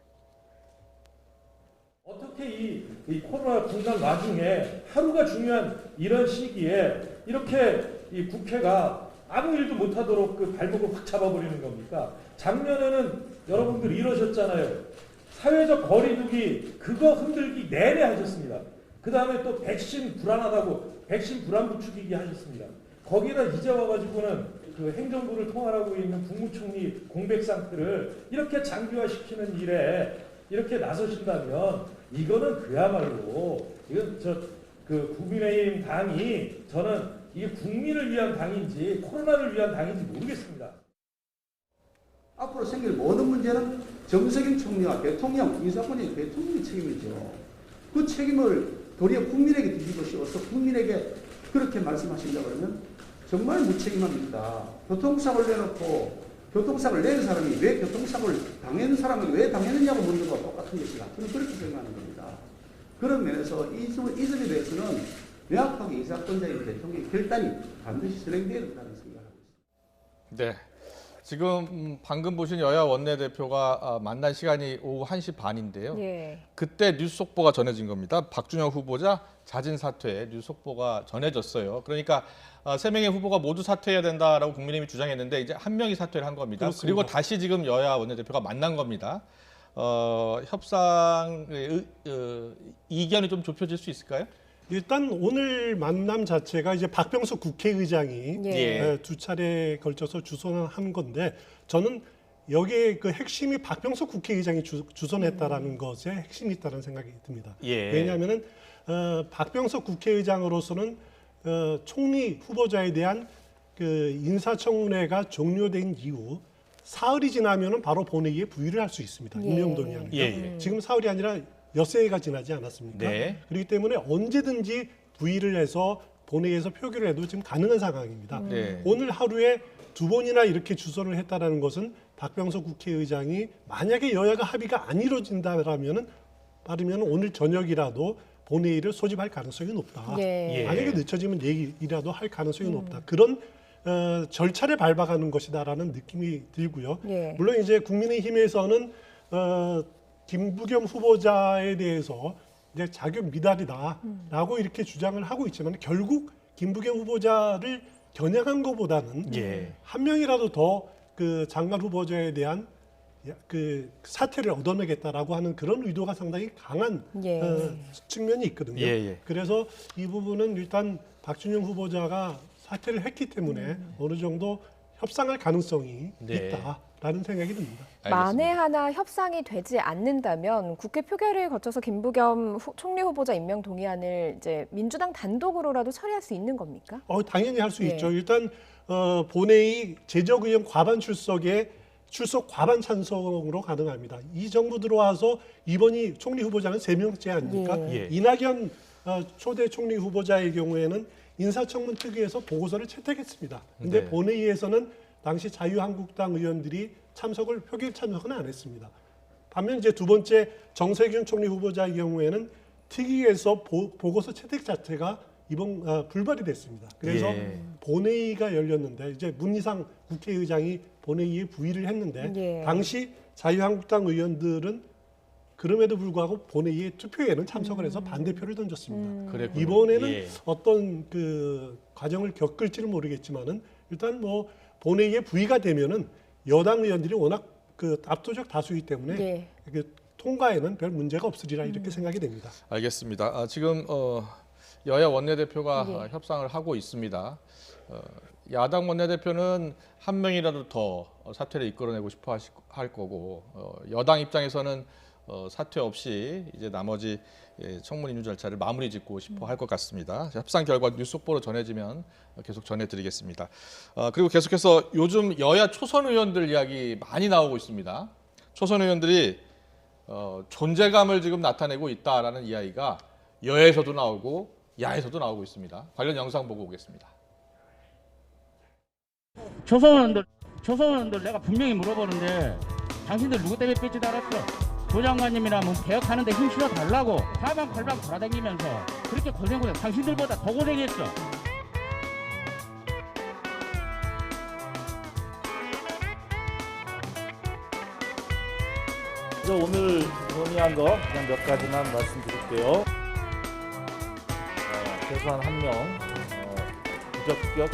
어떻게 이 코로나 분단 와중에 하루가 중요한 이런 시기에 이렇게 이 국회가 아무 일도 못하도록 그 발목을 확 잡아버리는 겁니까? 작년에는 여러분들 이러셨잖아요. 사회적 거리두기 그거 흔들기 내내 하셨습니다. 그 다음에 또 백신 불안하다고 백신 불안 부추기기 하셨습니다. 거기다 이제 와가지고는 그 행정부를 통할하고 있는 국무총리 공백 상태를 이렇게 장기화시키는 일에 이렇게 나서신다면 이거는 그야말로 이건 국민의힘 당이 저는 이게 국민을 위한 당인지 코로나를 위한 당인지 모르겠습니다. 앞으로 생길 모든 문제는 정세균 총리와 대통령, 인사권이 대통령의 책임이죠. 그 책임을 도리어 국민에게 뒤집어 씌워서 국민에게 그렇게 말씀하신다고 그러면 정말 무책임합니다. 교통사고를 내놓고 교통사고를 낸 사람이 왜 교통사고를 당한 사람이 왜 당했느냐고 묻는 것과 똑같은 것이다. 저는 그렇게 생각하는 겁니다. 그런 면에서 이 점에 대해서는 명확하게 인사권자인 대통령의 결단이 반드시 실행되어야 된다는 생각을 하고 있습니다. 네. 지금 방금 보신 여야 원내대표가 만난 시간이 오후 1시 반인데요. 예. 그때 뉴스 속보가 전해진 겁니다. 박준영 후보자 자진 사퇴 뉴스 속보가 전해졌어요. 그러니까 3명의 후보가 모두 사퇴해야 된다라고 국민의힘이 주장했는데 이제 한 명이 사퇴를 한 겁니다. 그렇습니다. 그리고 다시 지금 여야 원내대표가 만난 겁니다. 협상의 이견이 좀 좁혀질 수 있을까요? 일단 오늘 만남 자체가 이제 박병석 국회의장이 예. 두 차례에 걸쳐서 주선한 건데 저는 여기에 그 핵심이 박병석 국회의장이 주선했다라는 것에 핵심이 있다는 생각이 듭니다. 예. 왜냐하면은 박병석 국회의장으로서는 총리 후보자에 대한 그 인사청문회가 종료된 이후 사흘이 지나면은 바로 본회의에 부의를 할 수 있습니다. 예. 임명동의안을. 예. 지금 사흘이 아니라 엿새가 지나지 않았습니까? 네. 그렇기 때문에 언제든지 부의를 해서 본회의에서 표결을 해도 지금 가능한 상황입니다. 네. 오늘 하루에 2번이나 이렇게 주선을 했다라는 것은 박병석 국회의장이 만약에 여야가 합의가 안 이루어진다라면은 빠르면 오늘 저녁이라도 본회의를 소집할 가능성이 높다. 예. 만약에 늦춰지면 내일이라도 할 가능성이 높다. 그런 절차를 밟아가는 것이다라는 느낌이 들고요. 예. 물론 이제 국민의힘에서는 김부겸 후보자에 대해서 이제 자격 미달이다라고 이렇게 주장을 하고 있지만 결국 김부겸 후보자를 겨냥한 것보다는 예. 한 명이라도 더 그 장관 후보자에 대한 그 사퇴를 얻어내겠다라고 하는 그런 의도가 상당히 강한 예. 측면이 있거든요. 예. 그래서 이 부분은 일단 박준영 후보자가 사퇴를 했기 때문에 어느 정도 협상할 가능성이 네. 있다라는 생각이 듭니다. 만에 하나 협상이 되지 않는다면 국회 표결을 거쳐서 김부겸 총리 후보자 임명 동의안을 이제 민주당 단독으로라도 처리할 수 있는 겁니까? 당연히 할 수 예. 있죠. 일단 본회의 제적 의원 과반 출석 과반 찬성으로 가능합니다. 이 정부 들어와서 이번이 총리 후보자는 3명째 아닙니까? 예. 이낙연 초대 총리 후보자의 경우에는 인사청문 특위에서 보고서를 채택했습니다. 근데 네. 본회의에서는 당시 자유한국당 의원들이 표결 참석은 안 했습니다. 반면 이제 두 번째 정세균 총리 후보자의 경우에는 특위에서 보고서 채택 자체가 이번 불발이 됐습니다. 그래서 예. 본회의가 열렸는데 이제 문희상 국회의장이 본회의에 부의를 했는데 예. 당시 자유한국당 의원들은 그럼에도 불구하고 본회의의 투표에는 참석을 해서 반대표를 던졌습니다. 그랬군요. 이번에는 예. 어떤 그 과정을 겪을지는 모르겠지만은 일단 뭐 본회의에 부의가 되면은 여당 의원들이 워낙 그 압도적 다수이기 때문에 예. 그 통과에는 별 문제가 없으리라 이렇게 생각이 됩니다. 알겠습니다. 지금 여야 원내대표가 예. 협상을 하고 있습니다. 야당 원내대표는 한 명이라도 더 사퇴를 이끌어내고 싶어 할 거고 여당 입장에서는 사퇴 없이 이제 나머지 청문 인유 절차를 마무리 짓고 싶어 할 것 같습니다. 협상 결과 뉴스 속보로 전해지면 계속 전해드리겠습니다. 그리고 계속해서 요즘 여야 초선 의원들 이야기 많이 나오고 있습니다. 초선 의원들이 존재감을 지금 나타내고 있다라는 이야기가 여에서도 나오고 야에서도 나오고 있습니다. 관련 영상 보고 오겠습니다. 초선원들 내가 분명히 물어보는데 당신들 누구 때문에 뺏지도 않았어? 조장관님이라면 개혁하는데 힘 실어 달라고 사방팔방 돌아다니면서 그렇게 고생 당신들보다 더 고생했어. 오늘 논의한 거 그냥 몇 가지만 말씀드릴게요. 최소한 한 명 부적격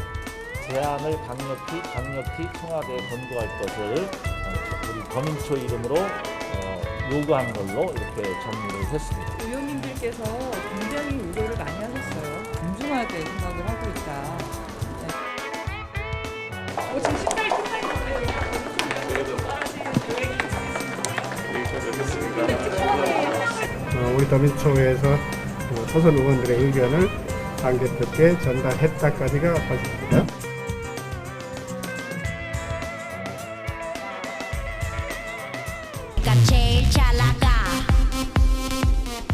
제안을 강력히 청와대에 권고할 것을 우리 범인초 이름으로 요구한 걸로 이렇게 정리를 했습니다. 의원님들께서 굉장히 우려를 많이 하셨어요. 존중하게 생각을 하고 있다. 지금 식당이 끝나있는데 우리 더민총회에서 초선 의원들의 의견을 당대표께 전달했다까지가 사실입니다.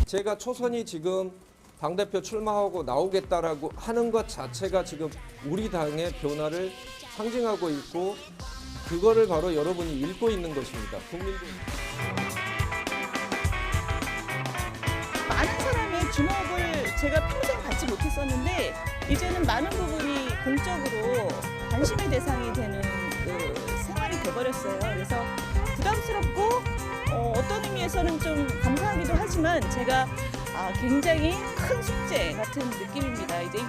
제가 초선이 지금 당대표 출마하고 나오겠다라고 하는 것 자체가 지금 우리 당의 변화를 상징하고 있고 그거를 바로 여러분이 읽고 있는 것입니다. 국민들. 많은 사람의 주목을 제가 평생 받지 못했었는데 이제는 많은 부분이 공적으로 관심의 대상이 되는 그 생활이 돼버렸어요. 그래서 부담스럽고 어떤 의미에서는 좀 감사하기도 하지만 제가 굉장히 큰 숙제 같은 느낌입니다. 이제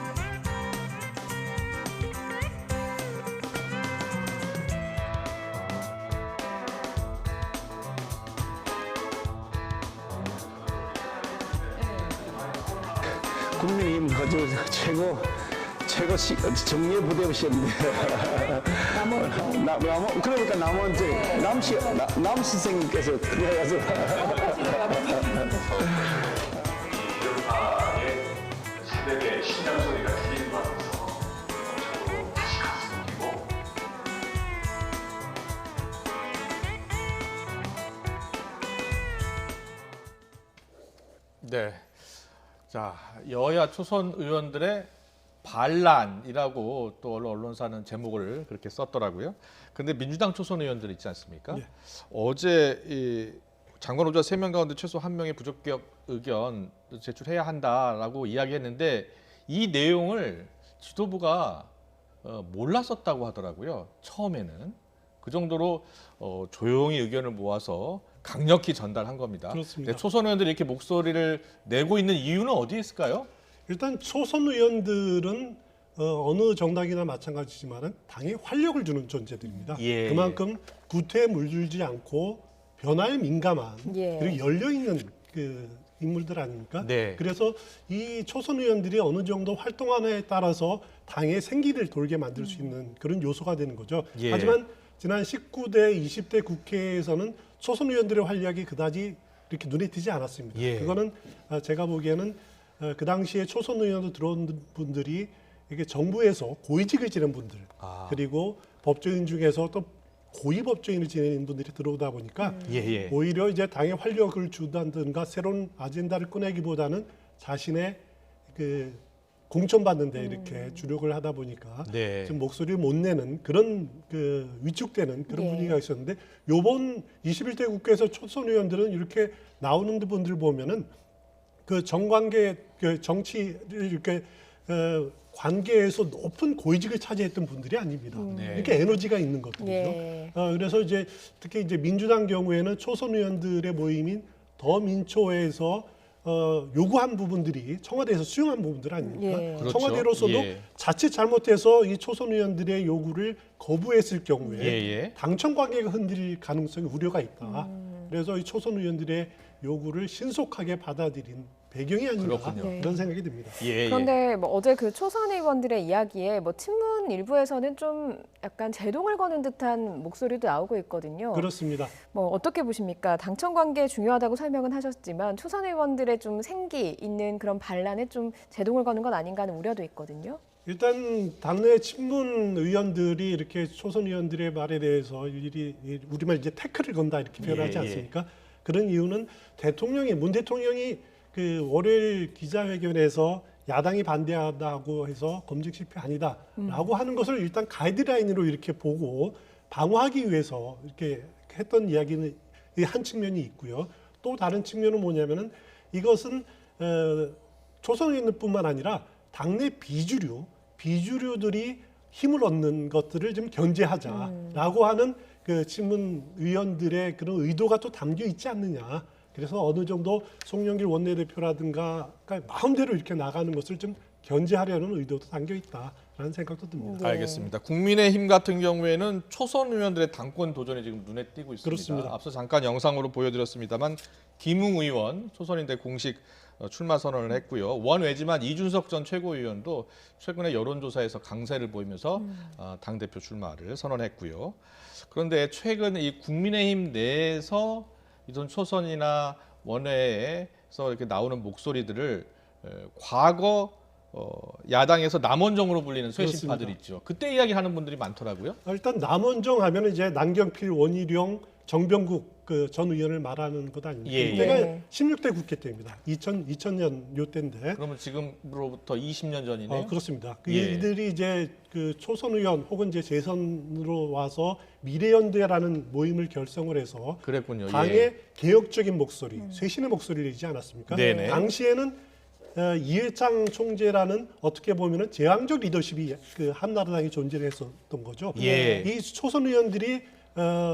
국민의힘 거주 최고 정예 부대였는데 그러니까 남시생님께서 그래가서 새벽에 심장 소리가 들리는 것 같아서 저도 다시 가슴 뛰고 네. 자, 여야 초선 의원들의 반란이라고 또 언론사는 제목을 그렇게 썼더라고요. 근데 민주당 초선 의원들 있지 않습니까? 네. 어제 이 장관 후보자 3명 가운데 최소 1명의 부적격 의견 제출해야 한다라고 이야기했는데 이 내용을 지도부가 몰랐었다고 하더라고요. 처음에는. 그 정도로 조용히 의견을 모아서 강력히 전달한 겁니다. 그렇습니다. 네, 초선 의원들이 이렇게 목소리를 내고 있는 이유는 어디에 있을까요? 일단 초선 의원들은 어느 정당이나 마찬가지지만 당에 활력을 주는 존재들입니다. 예. 그만큼 구태에 물들지 않고 변화에 민감한 예. 그리고 열려있는 그 인물들 아닙니까? 네. 그래서 이 초선 의원들이 어느 정도 활동하느냐에 따라서 당의 생기를 돌게 만들 수 있는 그런 요소가 되는 거죠. 예. 하지만 지난 19대, 20대 국회에서는 초선 의원들의 활약이 그다지 이렇게 눈에 띄지 않았습니다. 예. 그거는 제가 보기에는 그 당시에 초선 의원으로 들어온 분들이 이게 정부에서 고위직을 지낸 분들 그리고 법조인 중에서 또 고위 법조인을 지내는 분들이 들어오다 보니까 예. 오히려 이제 당의 활력을 주다든가 새로운 아젠다를 꺼내기보다는 자신의 그 공천받는 데 이렇게 주력을 하다 보니까 네. 좀 목소리를 못 내는 그런 그 위축되는 그런 예. 분위기가 있었는데 요번 21대 국회에서 초선 의원들은 이렇게 나오는 분들 보면은 그 정관계 그 정치를 이렇게 관계에서 높은 고위직을 차지했던 분들이 아닙니다. 이렇게 에너지가 있는 것들이죠. 예. 그래서 이제 특히 이제 민주당 경우에는 초선 의원들의 모임인 더민초에서 요구한 부분들이 청와대에서 수용한 부분들 아닙니까? 예. 그렇죠. 청와대로서도 예. 자칫 잘못해서 이 초선 의원들의 요구를 거부했을 경우에 예. 당청 관계가 흔들릴 가능성이 우려가 있다. 그래서 이 초선 의원들의 요구를 신속하게 받아들인 배경이 아닌가 그렇군요. 그런 생각이 듭니다. 예. 그런데 뭐 어제 그 초선 의원들의 이야기에 뭐 친문 일부에서는 좀 약간 제동을 거는 듯한 목소리도 나오고 있거든요. 그렇습니다. 뭐 어떻게 보십니까? 당청 관계 중요하다고 설명은 하셨지만 초선 의원들의 좀 생기 있는 그런 반란에 좀 제동을 거는 건 아닌가 하는 우려도 있거든요. 일단 당내 친문 의원들이 이렇게 초선 의원들의 말에 대해서 우리말 이제 태클을 건다 이렇게 표현하지 예. 않습니까? 그런 이유는 문 대통령이 그 월요일 기자회견에서 야당이 반대하다고 해서 검증 실패 아니다라고 하는 것을 일단 가이드라인으로 이렇게 보고 방어하기 위해서 이렇게 했던 이야기는 한 측면이 있고요. 또 다른 측면은 뭐냐면은 이것은 초선 의원뿐만 아니라 당내 비주류들이 힘을 얻는 것들을 좀 견제하자라고 하는 그 친문 의원들의 그런 의도가 또 담겨 있지 않느냐. 그래서 어느 정도 송영길 원내대표라든가 마음대로 이렇게 나가는 것을 좀 견제하려는 의도도 담겨 있다라는 생각도 듭니다. 알겠습니다. 국민의힘 같은 경우에는 초선 의원들의 당권 도전이 지금 눈에 띄고 있습니다. 그렇습니다. 앞서 잠깐 영상으로 보여드렸습니다만 김웅 의원 초선인데 공식 출마 선언을 했고요. 원외지만 이준석 전 최고위원도 최근에 여론조사에서 강세를 보이면서 당대표 출마를 선언했고요. 그런데 최근 이 국민의힘 내에서 이런 초선이나 원외에서 이렇게 나오는 목소리들을 과거 야당에서 남원정으로 불리는 쇄신파들 그렇습니다. 있죠. 그때 이야기하는 분들이 많더라고요. 일단 남원정 하면은 이제 남경필, 원희룡, 정병국 그 전 의원을 말하는 것 아닙니까? 예, 이때가 예. 16대 국회 때입니다. 2000년 요 때인데. 그러면 지금으로부터 20년 전이네요. 그렇습니다. 예. 이들이 이제 그 초선 의원 혹은 이제 재선으로 와서 미래연대라는 모임을 결성을 해서 그랬군요. 당의 예. 개혁적인 목소리, 쇄신의 목소리를 내지 않았습니까? 네네. 당시에는 이회창 총재라는 어떻게 보면은 제왕적 리더십이 그 한나라당이 존재를 했었던 거죠. 예. 이 초선 의원들이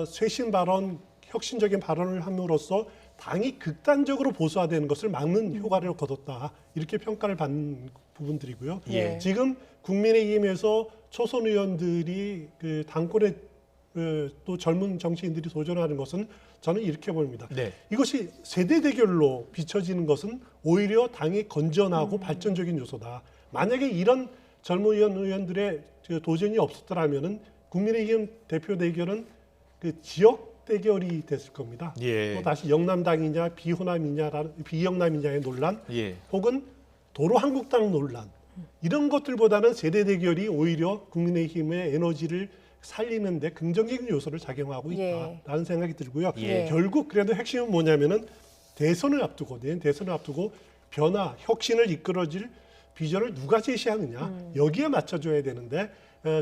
쇄신 발언, 혁신적인 발언을 함으로써 당이 극단적으로 보수화되는 것을 막는 효과를 거뒀다. 이렇게 평가를 받는 부분들이고요. 예. 지금 국민의힘에서 초선 의원들이 그 당권에 또 젊은 정치인들이 도전하는 것은 저는 이렇게 봅니다. 네. 이것이 세대 대결로 비춰지는 것은 오히려 당이 건전하고 발전적인 요소다. 만약에 이런 젊은 의원들의 도전이 없었더라면은 국민의힘 대표 대결은 그 지역 대결이 됐을 겁니다. 예. 또 다시 영남당이냐 비영남이냐의 논란, 예. 혹은 도로 한국당 논란, 이런 것들보다는 세대 대결이 오히려 국민의힘의 에너지를 살리는데 긍정적인 요소를 작용하고 있다라는 생각이 들고요. 결국 그래도 핵심은 뭐냐면은 대선을 앞두고 변화, 혁신을 이끌어질 비전을 누가 제시하느냐, 여기에 맞춰줘야 되는데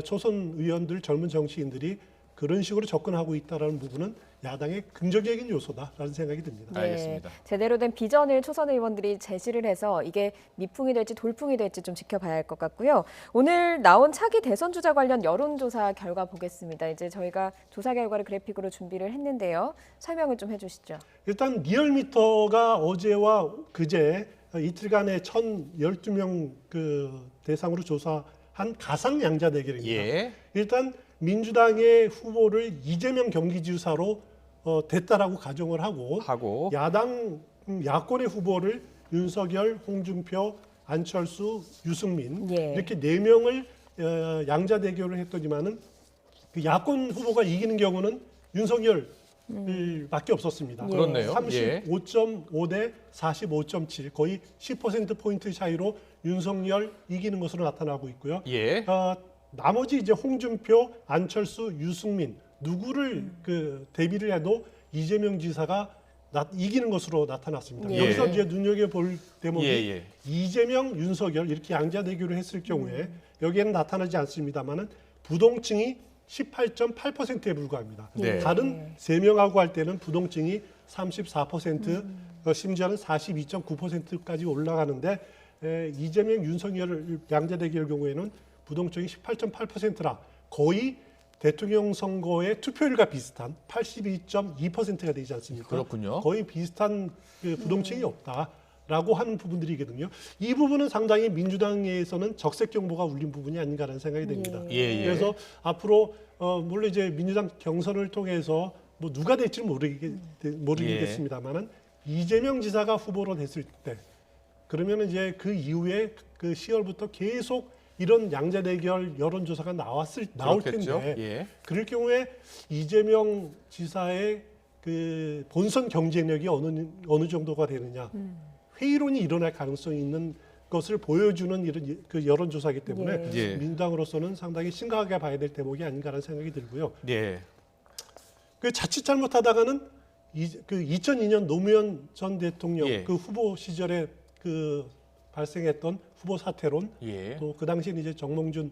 초선 의원들, 젊은 정치인들이 그런 식으로 접근하고 있다는 부분은 야당의 긍정적인 요소다라는 생각이 듭니다. 네, 알겠습니다. 제대로 된 비전을 초선 의원들이 제시를 해서 이게 미풍이 될지 돌풍이 될지 좀 지켜봐야 할 것 같고요. 오늘 나온 차기 대선 주자 관련 여론조사 결과 보겠습니다. 이제 저희가 조사 결과를 그래픽으로 준비를 했는데요. 설명을 좀 해주시죠. 일단 리얼미터가 어제와 그제 이틀간에 1,012명 그 대상으로 조사한 가상 양자 대결입니다. 예. 일단 민주당의 후보를 이재명 경기지사로 됐다라고 가정을 하고 야권의 후보를 윤석열, 홍준표, 안철수, 유승민 이렇게 4명을 양자 대결을 했더니만은 그 야권 후보가 이기는 경우는 윤석열 밖에 없었습니다. 그렇네요. 35.5 대 45.7, 거의 10%포인트 차이로 윤석열 이기는 것으로 나타나고 있고요. 나머지 이제 홍준표, 안철수, 유승민 누구를 그 대비를 해도 이재명 지사가 이기는 것으로 나타났습니다. 여기서 이제 눈여겨볼 대목이 이재명, 윤석열 이렇게 양자 대결을 했을 경우에 여기에는 나타나지 않습니다만은 부동층이 18.8%에 불과합니다. 다른 3명하고 할 때는 부동층이 34%, 심지어는 42.9%까지 올라가는데 이재명, 윤석열 양자 대결 경우에는 부동층이 18.8%라 거의 대통령 선거의 투표율과 비슷한 82.2%가 되지 않습니까? 그렇군요. 거의 비슷한 그 부동층이 없다라고 하는 부분들이거든요. 이 부분은 상당히 민주당에서는 적색 정보가 울린 부분이 아닌가라는 생각이 됩니다. 그래서 앞으로 물론 이제 민주당 경선을 통해서 뭐 누가 될지는 모르겠습니다만은 이재명 지사가 후보로 됐을 때 그러면 이제 그 이후에 그 10월부터 계속 이런 양자 대결 여론조사가 나올 텐데 그럴 경우에 이재명 지사의 그 본선 경쟁력이 어느 정도가 되느냐 회의론이 일어날 가능성이 있는 것을 보여주는 이런 그 여론조사이기 때문에 민주당으로서는 상당히 심각하게 봐야 될 대목이 아닌가라는 생각이 들고요. 그 자칫 잘못하다가는 그 2002년 노무현 전 대통령 그 후보 시절에 그 발생했던 후보 사퇴론, 또 그 당시에 이제 정몽준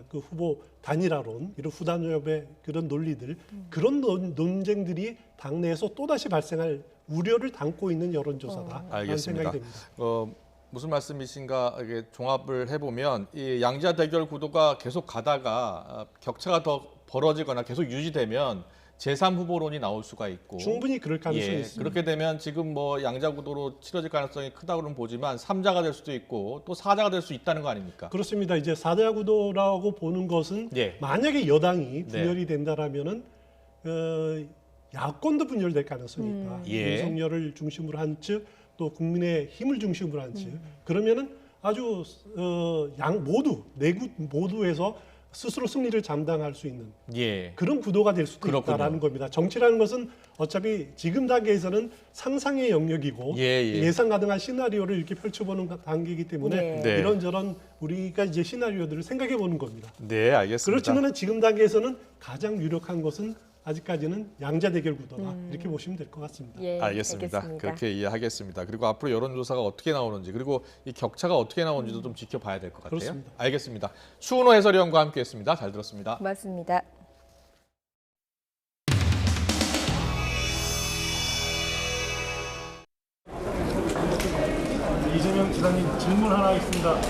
그 후보 단일화론, 이런 후단협의 그런 논리들, 그런 논쟁들이 당내에서 또 다시 발생할 우려를 담고 있는 여론조사다라는 생각이 됩니다. 무슨 말씀이신가 이게 종합을 해보면 이 양자 대결 구도가 계속 가다가 격차가 더 벌어지거나 계속 유지되면 제3후보론이 나올 수가 있고 충분히 그럴 가능성이 있습니다. 그렇게 되면 지금 뭐 양자 구도로 치러질 가능성이 크다고는 보지만 3자가 될 수도 있고 또 4자가 될 수 있다는 거 아닙니까? 그렇습니다. 이제 4자 구도라고 보는 것은 만약에 여당이 분열이 된다라면은 야권도 분열될 가능성이 있다. 윤석열을 중심으로 한 측, 또 국민의힘을 중심으로 한 측. 그러면은 아주 내구 모두에서 스스로 승리를 장담할 수 있는 그런 구도가 될 수도 있다라는 겁니다. 정치라는 것은 어차피 지금 단계에서는 상상의 영역이고 예상 가능한 시나리오를 이렇게 펼쳐보는 단계이기 때문에 이런저런 우리가 이제 시나리오들을 생각해 보는 겁니다. 네, 알겠습니다. 그렇지만 지금 단계에서는 가장 유력한 것은 아직까지는 양자 대결 구도다 이렇게 보시면 될 것 같습니다. 알겠습니다. 그렇게 이해하겠습니다. 그리고 앞으로 여론조사가 어떻게 나오는지 그리고 이 격차가 어떻게 나오는지도 좀 지켜봐야 될 것 같아요. 그렇습니다. 알겠습니다. 추은호 해설위원과 함께했습니다. 잘 들었습니다. 고맙습니다. 이재명 지사님 질문 하나 있습니다.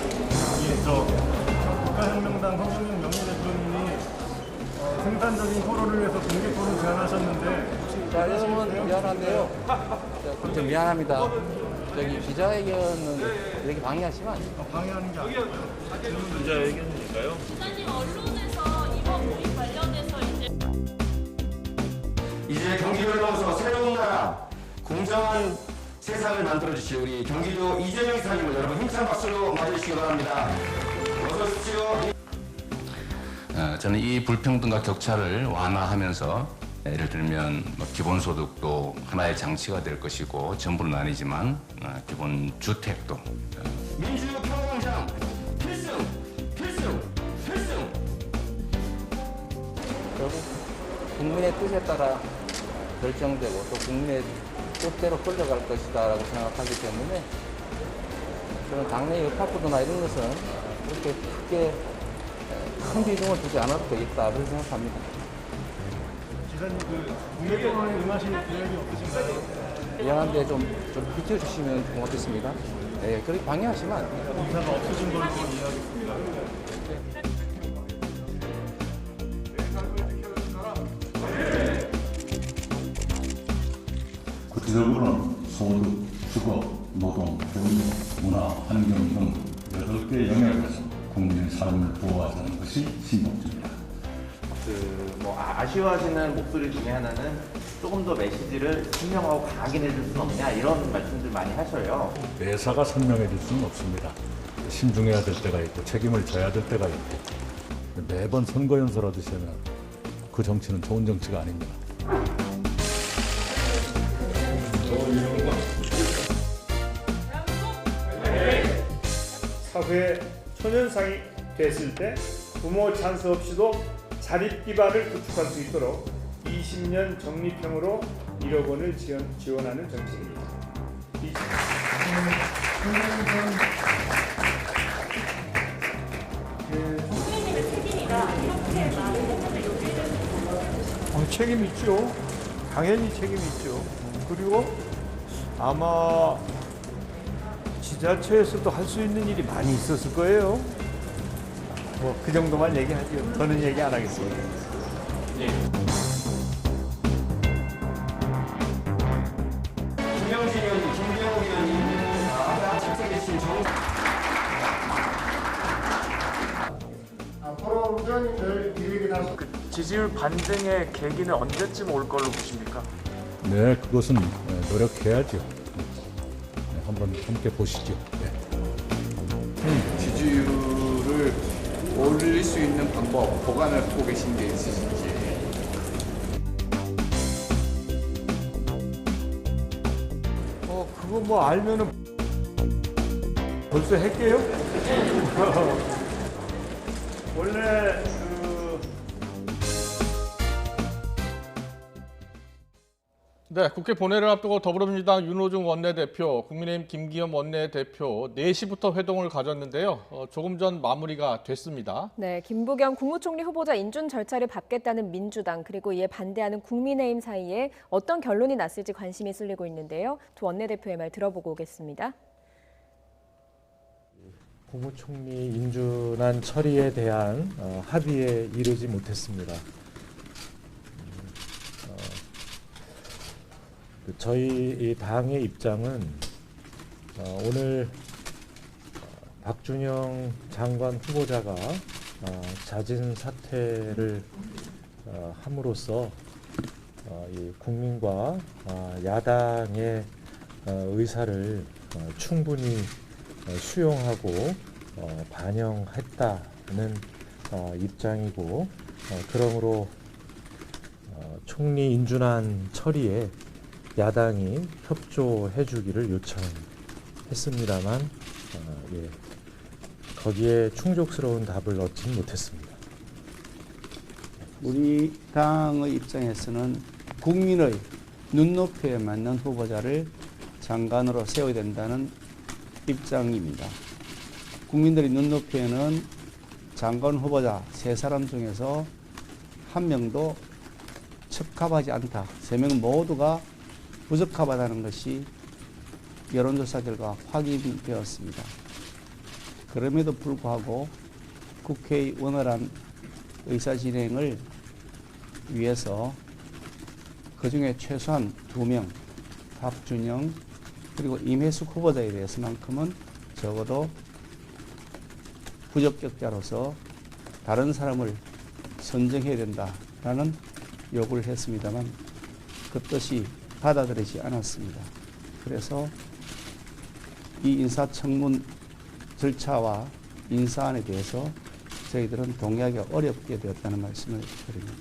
국가혁명당 허경영 명예대표님이 생산적인 토론을 위해서 공개 토론 제안하셨는데 여러분 미안한데요. 좀 미안합니다. 기자회견은 이렇게 방해하시면 안 돼요. 방해하는 게 아니고요. 기자회견이니까요. 기자님 언론에서 이번 모임 관련해서 이제 경기도에서 새로운 나라, 공정한 세상을 만들어 주실 우리 경기도 이재명 이사님을 여러분 힘찬 박수로 맞이해주시기 바랍니다. 어서 저는 이 불평등과 격차를 완화하면서 예를 들면 기본소득도 하나의 장치가 될 것이고 전부는 아니지만 기본 주택도 민주평화광장 필승! 결국 국민의 뜻에 따라 결정되고 또 국민의 뜻대로 끌려갈 것이다라고 생각하기 때문에 저는 당내 역학구도나 이런 것은 그렇게 크게 큰 비중을 두지 않아도 되겠다 그렇게 생각합니다. 지사님 국내 평화에 응하실 계획이 없으신가요? 미안한데 좀 비켜주시면 고맙겠습니다. 네, 그렇게 방해하시면 안 돼요. 의사가 없으신 걸로 이해하겠습니다. 구체적으로는 소득, 주거, 노동, 교육, 문화, 환경 등 8개 영역에서 국민의 삶을 보호하자는 것이 신목적입니다. 아쉬워하시는 목소리 중에 하나는 조금 더 메시지를 분명하고 강하게 내줄 수는 없냐 이런 말씀들 많이 하셔요. 매사가 설명해 줄 수는 없습니다. 신중해야 될 때가 있고 책임을 져야 될 때가 있고 매번 선거 연설하듯이 하면 그 정치는 좋은 정치가 아닙니다. 사회 초년상이 됐을 때 부모 찬스 없이도 자립 기반을 구축할 수 있도록 20년 적립형으로 1억 원을 지원하는 정책입니다. 국민님의 책임이다 이렇게 말을 요구해주는 책임 있죠. 당연히 책임 있죠. 그리고 아마 지자체에서도 할 수 있는 일이 많이 있었을 거예요. 그 정도만 얘기하죠. 더는 얘기 안 하겠습니다. 김영진 의원님, 김병호 의원님, 아까 착색해주신 앞으로 의원님들 기획에 따라서 지지율 반등의 계기는 언제쯤 올 걸로 보십니까? 네, 그것은 노력해야죠. 한번 함께 보시죠. 지지율을 올릴 수 있는 방법, 보관을 하고 계신 게 있으신지. 그거 알면은 벌써 할게요? 원래 네, 국회 본회의를 앞두고 더불어민주당 윤호중 원내대표, 국민의힘 김기현 원내대표 4시부터 회동을 가졌는데요. 조금 전 마무리가 됐습니다. 네, 김부겸 국무총리 후보자 인준 절차를 밟겠다는 민주당 그리고 이에 반대하는 국민의힘 사이에 어떤 결론이 났을지 관심이 쏠리고 있는데요. 두 원내대표의 말 들어보고 오겠습니다. 국무총리 인준안 처리에 대한 합의에 이르지 못했습니다. 저희 당의 입장은 오늘 박준영 장관 후보자가 자진 사퇴를 함으로써 이 국민과 야당의 의사를 충분히 수용하고 반영했다는 입장이고 그러므로 총리 인준안 처리에 야당이 협조해 주기를 요청했습니다만 거기에 충족스러운 답을 얻지 못했습니다. 우리 당의 입장에서는 국민의 눈높이에 맞는 후보자를 장관으로 세워야 된다는 입장입니다. 국민들의 눈높이에는 장관 후보자 3사람 중에서 1명도 적합하지 않다. 3명 모두가 부적합하다는 것이 여론조사 결과 확인되었습니다. 그럼에도 불구하고 국회의 원활한 의사진행을 위해서 그중에 최소한 2명, 박준영 그리고 임혜숙 후보자에 대해서만큼은 적어도 부적격자로서 다른 사람을 선정해야 된다라는 요구를 했습니다만 그 뜻이 받아들이지 않았습니다. 그래서 이 인사청문 절차와 인사안에 대해서 저희들은 동의하기가 어렵게 되었다는 말씀을 드립니다.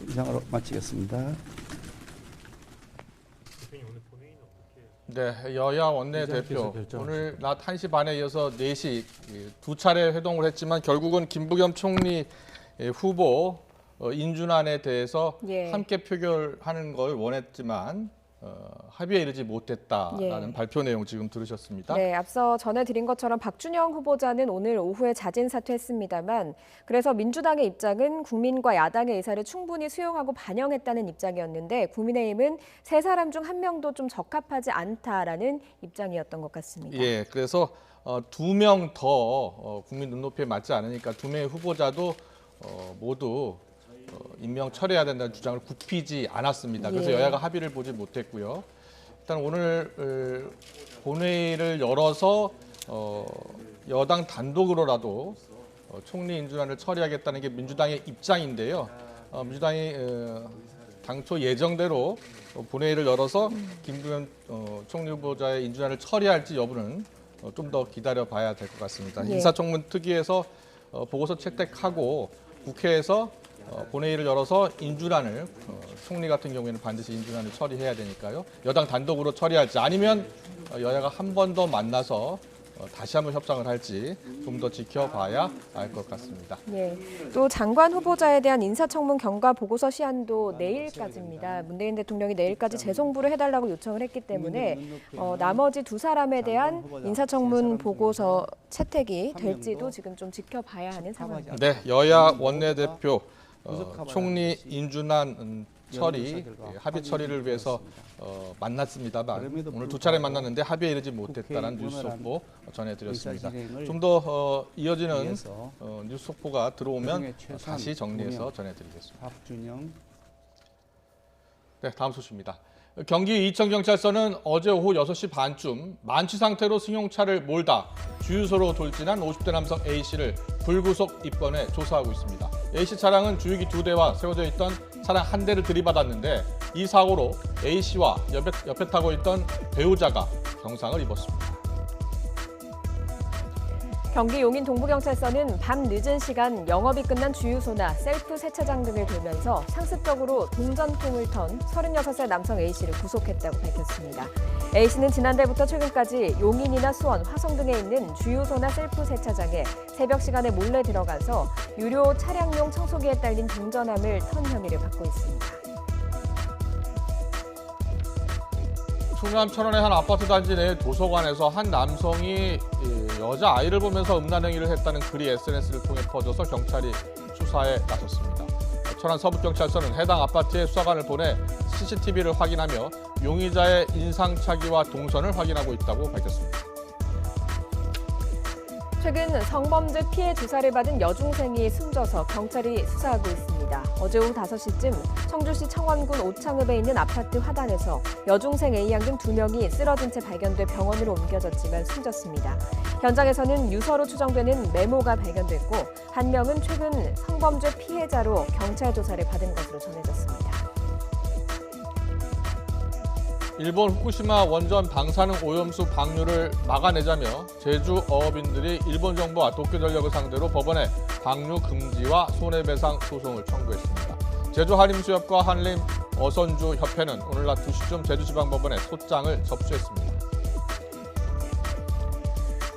이상으로 마치겠습니다. 네, 여야 원내대표 오늘 낮 1시 반에 이어서 4시 두 차례 회동을 했지만 결국은 김부겸 총리 후보 인준안에 대해서 함께 표결하는 걸 원했지만 합의에 이르지 못했다라는 발표 내용 지금 들으셨습니다. 네, 앞서 전해드린 것처럼 박준영 후보자는 오늘 오후에 자진 사퇴했습니다만 그래서 민주당의 입장은 국민과 야당의 의사를 충분히 수용하고 반영했다는 입장이었는데 국민의힘은 세 사람 중 한 명도 좀 적합하지 않다라는 입장이었던 것 같습니다. 예, 그래서 2명 더 국민 눈높이에 맞지 않으니까 2명의 후보자도 모두 임명 처리해야 된다는 주장을 굽히지 않았습니다. 그래서 여야가 합의를 보지 못했고요. 일단 오늘 본회의를 열어서 여당 단독으로라도 총리 인준안을 처리하겠다는 게 민주당의 입장인데요. 민주당이 당초 예정대로 본회의를 열어서 김부겸 총리 후보자의 인준안을 처리할지 여부는 좀 더 기다려봐야 될 것 같습니다. 인사청문 특위에서 보고서 채택하고 국회에서 본회의를 열어서 인준안을 총리 같은 경우에는 반드시 인준안을 처리해야 되니까요. 여당 단독으로 처리할지 아니면 여야가 한 번 더 만나서 다시 한번 협상을 할지 좀 더 지켜봐야 알 것 같습니다. 네, 또 장관 후보자에 대한 인사청문 경과 보고서 시한도 내일까지입니다. 문재인 대통령이 내일까지 재송부를 해달라고 요청을 했기 때문에 나머지 두 사람에 대한 인사청문 보고서 채택이 될지도 지금 좀 지켜봐야 하는 상황입니다. 네, 여야 원내대표 총리 인준안 처리, 합의 처리를 위해서 만났습니다만 오늘 두 차례 만났는데 합의에 이르지 못했다는 뉴스 속보 전해드렸습니다. 좀 더 이어지는 뉴스 속보가 들어오면 다시 정리해서 전해드리겠습니다. 네, 다음 소식입니다. 경기 이천경찰서는 어제 오후 6시 반쯤 만취 상태로 승용차를 몰다 주유소로 돌진한 50대 남성 A씨를 불구속 입건해 조사하고 있습니다. A씨 차량은 주유기 2대와 세워져 있던 차량 1대를 들이받았는데 이 사고로 A씨와 옆에 타고 있던 배우자가 경상을 입었습니다. 경기 용인 동부경찰서는 밤 늦은 시간 영업이 끝난 주유소나 셀프 세차장 등을 돌면서 상습적으로 동전통을 턴 36살 남성 A씨를 구속했다고 밝혔습니다. A씨는 지난달부터 최근까지 용인이나 수원, 화성 등에 있는 주유소나 셀프 세차장에 새벽 시간에 몰래 들어가서 유료 차량용 청소기에 딸린 동전함을 턴 혐의를 받고 있습니다. 충남 천안의 한 아파트 단지 내 도서관에서 한 남성이 여자 아이를 보면서 음란 행위를 했다는 글이 SNS를 통해 퍼져서 경찰이 수사에 나섰습니다. 천안 서북경찰서는 해당 아파트에 수사관을 보내 CCTV를 확인하며 용의자의 인상착의와 동선을 확인하고 있다고 밝혔습니다. 최근 성범죄 피해 조사를 받은 여중생이 숨져서 경찰이 수사하고 있습니다. 어제 오후 5시쯤 청주시 청원군 오창읍에 있는 아파트 화단에서 여중생 A양 등 2명이 쓰러진 채 발견돼 병원으로 옮겨졌지만 숨졌습니다. 현장에서는 유서로 추정되는 메모가 발견됐고 한 명은 최근 성범죄 피해자로 경찰 조사를 받은 것으로 전해졌습니다. 일본 후쿠시마 원전 방사능 오염수 방류를 막아내자며 제주 어업인들이 일본 정부와 도쿄전력을 상대로 법원에 방류 금지와 손해배상 소송을 청구했습니다. 제주 한림수협과 한림 어선주 협회는 오늘 낮 2시쯤 제주지방법원에 소장을 접수했습니다.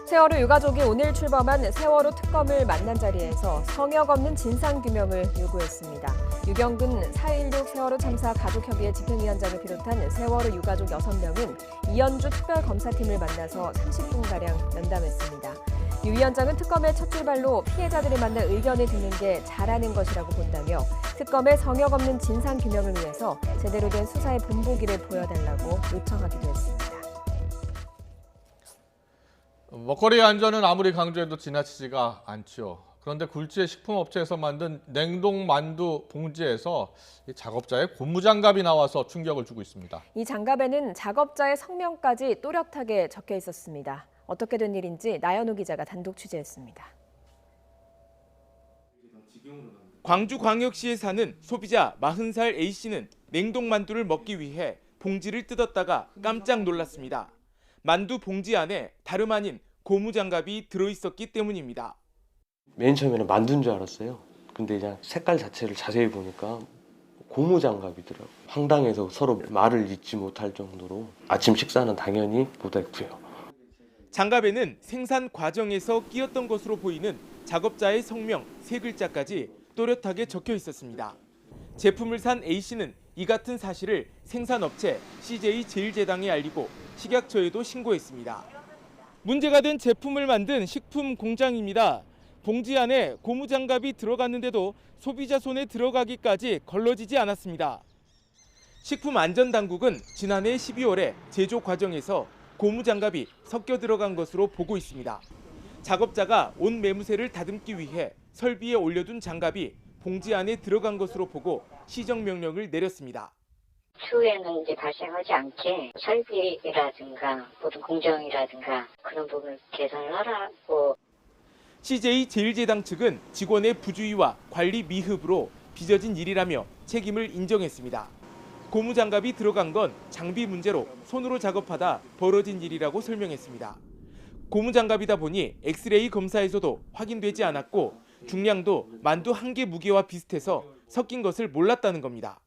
세월호 유가족이 오늘 출범한 세월호 특검을 만난 자리에서 성역 없는 진상규명을 요구했습니다. 유경근 4.16 세월호 참사 가족협의회 집행위원장을 비롯한 세월호 유가족 6명은 이현주 특별검사팀을 만나서 30분가량 면담했습니다. 유 위원장은 특검의 첫 출발로 피해자들을 만나 의견을 듣는 게 잘하는 것이라고 본다며 특검의 성역 없는 진상규명을 위해서 제대로 된 수사의 본보기를 보여달라고 요청하기도 했습니다. 먹거리 안전은 아무리 강조해도 지나치지가 않죠. 그런데 굴지의 식품업체에서 만든 냉동 만두 봉지에서 작업자의 고무장갑이 나와서 충격을 주고 있습니다. 이 장갑에는 작업자의 성명까지 또렷하게 적혀 있었습니다. 어떻게 된 일인지 나연우 기자가 단독 취재했습니다. 광주광역시에 사는 소비자 40살 A씨는 냉동 만두를 먹기 위해 봉지를 뜯었다가 깜짝 놀랐습니다. 만두 봉지 안에 다름 아닌 고무장갑이 들어있었기 때문입니다. 맨 처음에는 만두인 줄 알았어요. 근데 그냥 색깔 자체를 자세히 보니까 고무장갑이더라고요. 황당해서 서로 말을 잇지 못할 정도로 아침 식사는 당연히 못했고요. 장갑에는 생산 과정에서 끼었던 것으로 보이는 작업자의 성명 3글자까지 또렷하게 적혀 있었습니다. 제품을 산 A씨는 이 같은 사실을 생산업체 CJ제일제당에 알리고 식약처에도 신고했습니다. 문제가 된 제품을 만든 식품 공장입니다. 봉지 안에 고무장갑이 들어갔는데도 소비자 손에 들어가기까지 걸러지지 않았습니다. 식품안전당국은 지난해 12월에 제조 과정에서 고무장갑이 섞여 들어간 것으로 보고 있습니다. 작업자가 온 매무새를 다듬기 위해 설비에 올려둔 장갑이 봉지 안에 들어간 것으로 보고 시정 명령을 내렸습니다. 추후에는 이제 발생하지 않게 설비라든가 모든 공정이라든가 그런 부분을 개선을 하라고. CJ제일제당 측은 직원의 부주의와 관리 미흡으로 빚어진 일이라며 책임을 인정했습니다. 고무장갑이 들어간 건 장비 문제로 손으로 작업하다 벌어진 일이라고 설명했습니다. 고무장갑이다 보니 엑스레이 검사에서도 확인되지 않았고 중량도 만두 1개 무게와 비슷해서 섞인 것을 몰랐다는 겁니다.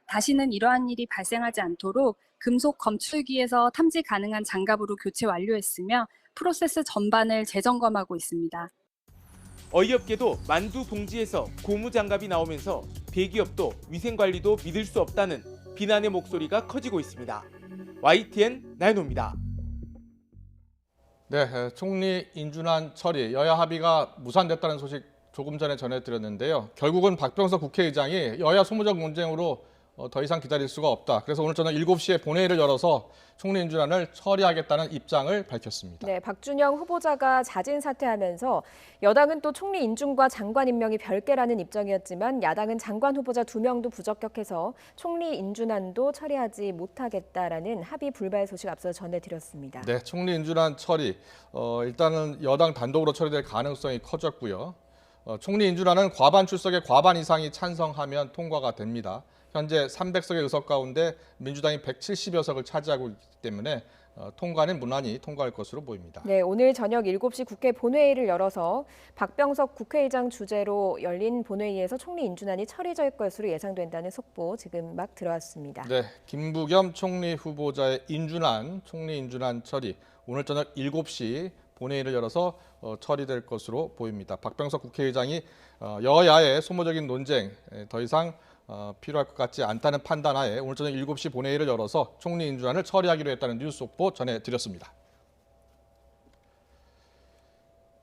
다시는 이러한 일이 발생하지 않도록 금속 검출기에서 탐지 가능한 장갑으로 교체 완료했으며 프로세스 전반을 재점검하고 있습니다. 어이없게도 만두 봉지에서 고무장갑이 나오면서 대기업도 위생관리도 믿을 수 없다는 비난의 목소리가 커지고 있습니다. YTN 나연호입니다. 네, 총리 인준안 처리, 여야 합의가 무산됐다는 소식 조금 전에 전해드렸는데요. 결국은 박병석 국회의장이 여야 소모적 논쟁으로 더 이상 기다릴 수가 없다. 그래서 오늘 저녁 7시에 본회의를 열어서 총리 인준안을 처리하겠다는 입장을 밝혔습니다. 네, 박준영 후보자가 자진 사퇴하면서 여당은 또 총리 인준과 장관 임명이 별개라는 입장이었지만 야당은 장관 후보자 2명도 부적격해서 총리 인준안도 처리하지 못하겠다라는 합의 불발 소식 앞서 전해드렸습니다. 네, 총리 인준안 처리. 일단은 여당 단독으로 처리될 가능성이 커졌고요. 총리 인준안은 과반 출석의 과반 이상이 찬성하면 통과가 됩니다. 현재 300석의 의석 가운데 민주당이 170여 석을 차지하고 있기 때문에 통과는 무난히 통과할 것으로 보입니다. 네, 오늘 저녁 7시 국회 본회의를 열어서 박병석 국회의장 주재로 열린 본회의에서 총리 인준안이 처리될 것으로 예상된다는 속보 지금 막 들어왔습니다. 네, 김부겸 총리 후보자의 인준안, 총리 인준안 처리 오늘 저녁 7시 본회의를 열어서 처리될 것으로 보입니다. 박병석 국회의장이 여야의 소모적인 논쟁 더 이상 필요할 것 같지 않다는 판단하에 오늘 저녁 7시 본회의를 열어서 총리 인준안을 처리하기로 했다는 뉴스 속보 전해드렸습니다.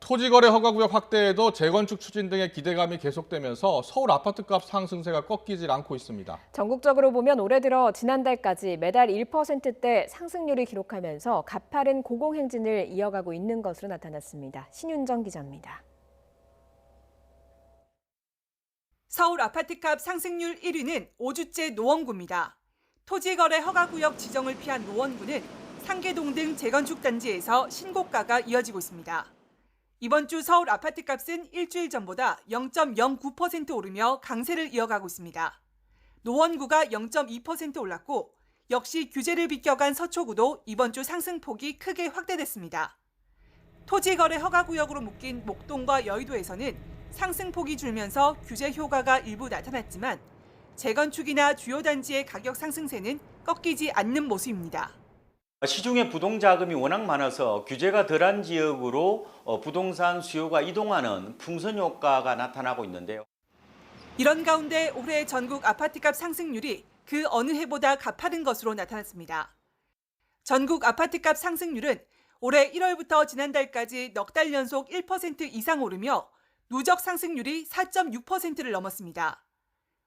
토지거래 허가구역 확대에도 재건축 추진 등의 기대감이 계속되면서 서울 아파트값 상승세가 꺾이질 않고 있습니다. 전국적으로 보면 올해 들어 지난달까지 매달 1%대 상승률을 기록하면서 가파른 고공행진을 이어가고 있는 것으로 나타났습니다. 신윤정 기자입니다. 서울 아파트값 상승률 1위는 5주째 노원구입니다. 토지거래 허가구역 지정을 피한 노원구는 상계동 등 재건축 단지에서 신고가가 이어지고 있습니다. 이번 주 서울 아파트값은 일주일 전보다 0.09% 오르며 강세를 이어가고 있습니다. 노원구가 0.2% 올랐고 역시 규제를 비껴간 서초구도 이번 주 상승폭이 크게 확대됐습니다. 토지거래 허가구역으로 묶인 목동과 여의도에서는 상승폭이 줄면서 규제 효과가 일부 나타났지만 재건축이나 주요 단지의 가격 상승세는 꺾이지 않는 모습입니다. 시중에 부동자금이 워낙 많아서 규제가 덜한 지역으로 부동산 수요가 이동하는 풍선 효과가 나타나고 있는데요. 이런 가운데 올해 전국 아파트값 상승률이 그 어느 해보다 가파른 것으로 나타났습니다. 전국 아파트값 상승률은 올해 1월부터 지난달까지 넉 달 연속 1% 이상 오르며 누적 상승률이 4.6%를 넘었습니다.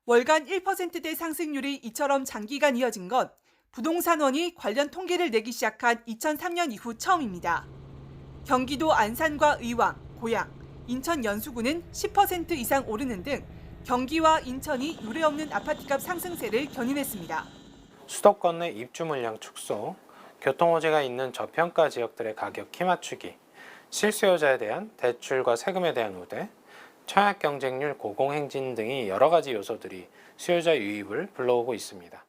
월간 1%대 상승률이 이처럼 장기간 이어진 건 부동산원이 관련 통계를 내기 시작한 2003년 이후 처음입니다. 경기도 안산과 의왕, 고양, 인천 연수구는 10% 이상 오르는 등 경기와 인천이 유례없는 아파트값 상승세를 견인했습니다. 수도권 내 입주 물량 축소, 교통호재가 있는 저평가 지역들의 가격 키 맞추기, 실수요자에 대한 대출과 세금에 대한 우대, 청약 경쟁률 고공행진 등이 여러 가지 요소들이 수요자 유입을 불러오고 있습니다.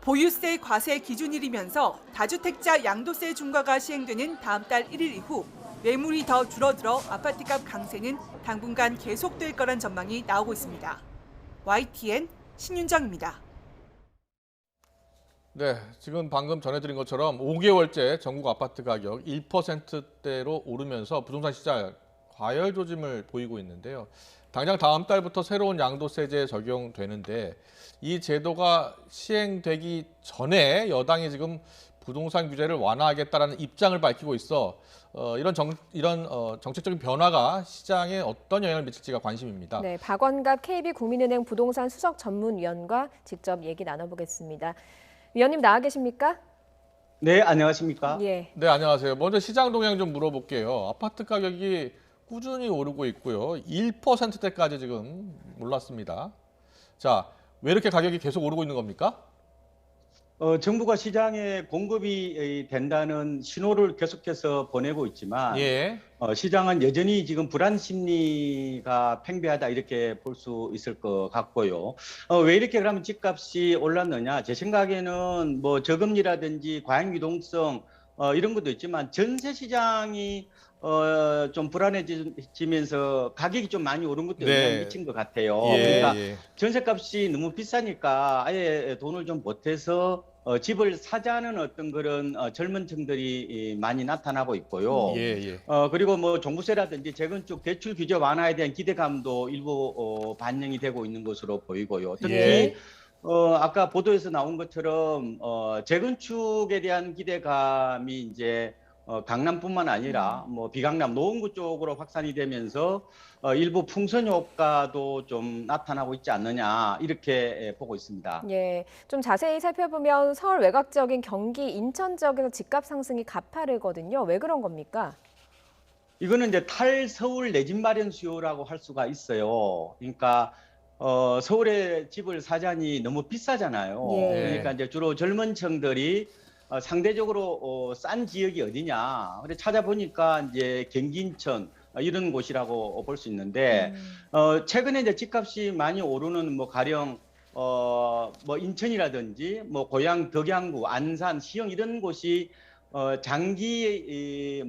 보유세 과세 기준일이면서 다주택자 양도세 중과가 시행되는 다음 달 1일 이후 매물이 더 줄어들어 아파트값 강세는 당분간 계속될 거란 전망이 나오고 있습니다. YTN 신윤정입니다. 네, 지금 방금 전해드린 것처럼 5개월째 전국 아파트 가격 1%대로 오르면서 부동산 시장 과열 조짐을 보이고 있는데요. 당장 다음 달부터 새로운 양도세제 적용되는데 이 제도가 시행되기 전에 여당이 지금 부동산 규제를 완화하겠다라는 입장을 밝히고 있어 이런 정책적인 변화가 시장에 어떤 영향을 미칠지가 관심입니다. 네, 박원갑 KB국민은행 부동산 수석 전문위원과 직접 얘기 나눠보겠습니다. 위원님 나와 계십니까? 네, 안녕하십니까? 예. 네, 안녕하세요. 먼저 시장 동향 좀 물어볼게요. 아파트 가격이 꾸준히 오르고 있고요. 1%대까지 지금 올랐습니다. 자, 왜 이렇게 가격이 계속 오르고 있는 겁니까? 정부가 시장에 공급이 된다는 신호를 계속해서 보내고 있지만 예. 시장은 여전히 지금 불안 심리가 팽배하다 이렇게 볼 수 있을 것 같고요. 왜 이렇게 그러면 집값이 올랐느냐? 제 생각에는 뭐 저금리라든지 과잉 유동성 이런 것도 있지만 전세 시장이 좀 불안해지면서 가격이 좀 많이 오른 것도 영향을 미친 것 같아요. 그러니까 전세값이 너무 비싸니까 아예 돈을 좀 보태서 집을 사자는 어떤 그런 젊은 층들이 많이 나타나고 있고요. 그리고 뭐 종부세라든지 재건축 대출 규제 완화에 대한 기대감도 일부 반영이 되고 있는 것으로 보이고요. 특히 아까 보도에서 나온 것처럼 재건축에 대한 기대감이 이제 강남뿐만 아니라 뭐 비강남 노원구 쪽으로 확산이 되면서 일부 풍선 효과도 좀 나타나고 있지 않느냐 이렇게 보고 있습니다. 예, 좀 자세히 살펴보면 서울 외곽 지역인 경기, 인천 지역에서 집값 상승이 가파르거든요. 왜 그런 겁니까? 이거는 이제 탈서울 내 집 마련 수요라고 할 수가 있어요. 그러니까 서울에 집을 사자니 너무 비싸잖아요. 그러니까 이제 주로 젊은 층들이 상대적으로 싼 지역이 어디냐. 근데 찾아보니까 이제 경기, 인천 이런 곳이라고 볼 수 있는데 최근에 이제 집값이 많이 오르는 뭐 가령 뭐 인천이라든지 뭐 고향 덕양구, 안산, 시흥 이런 곳이 장기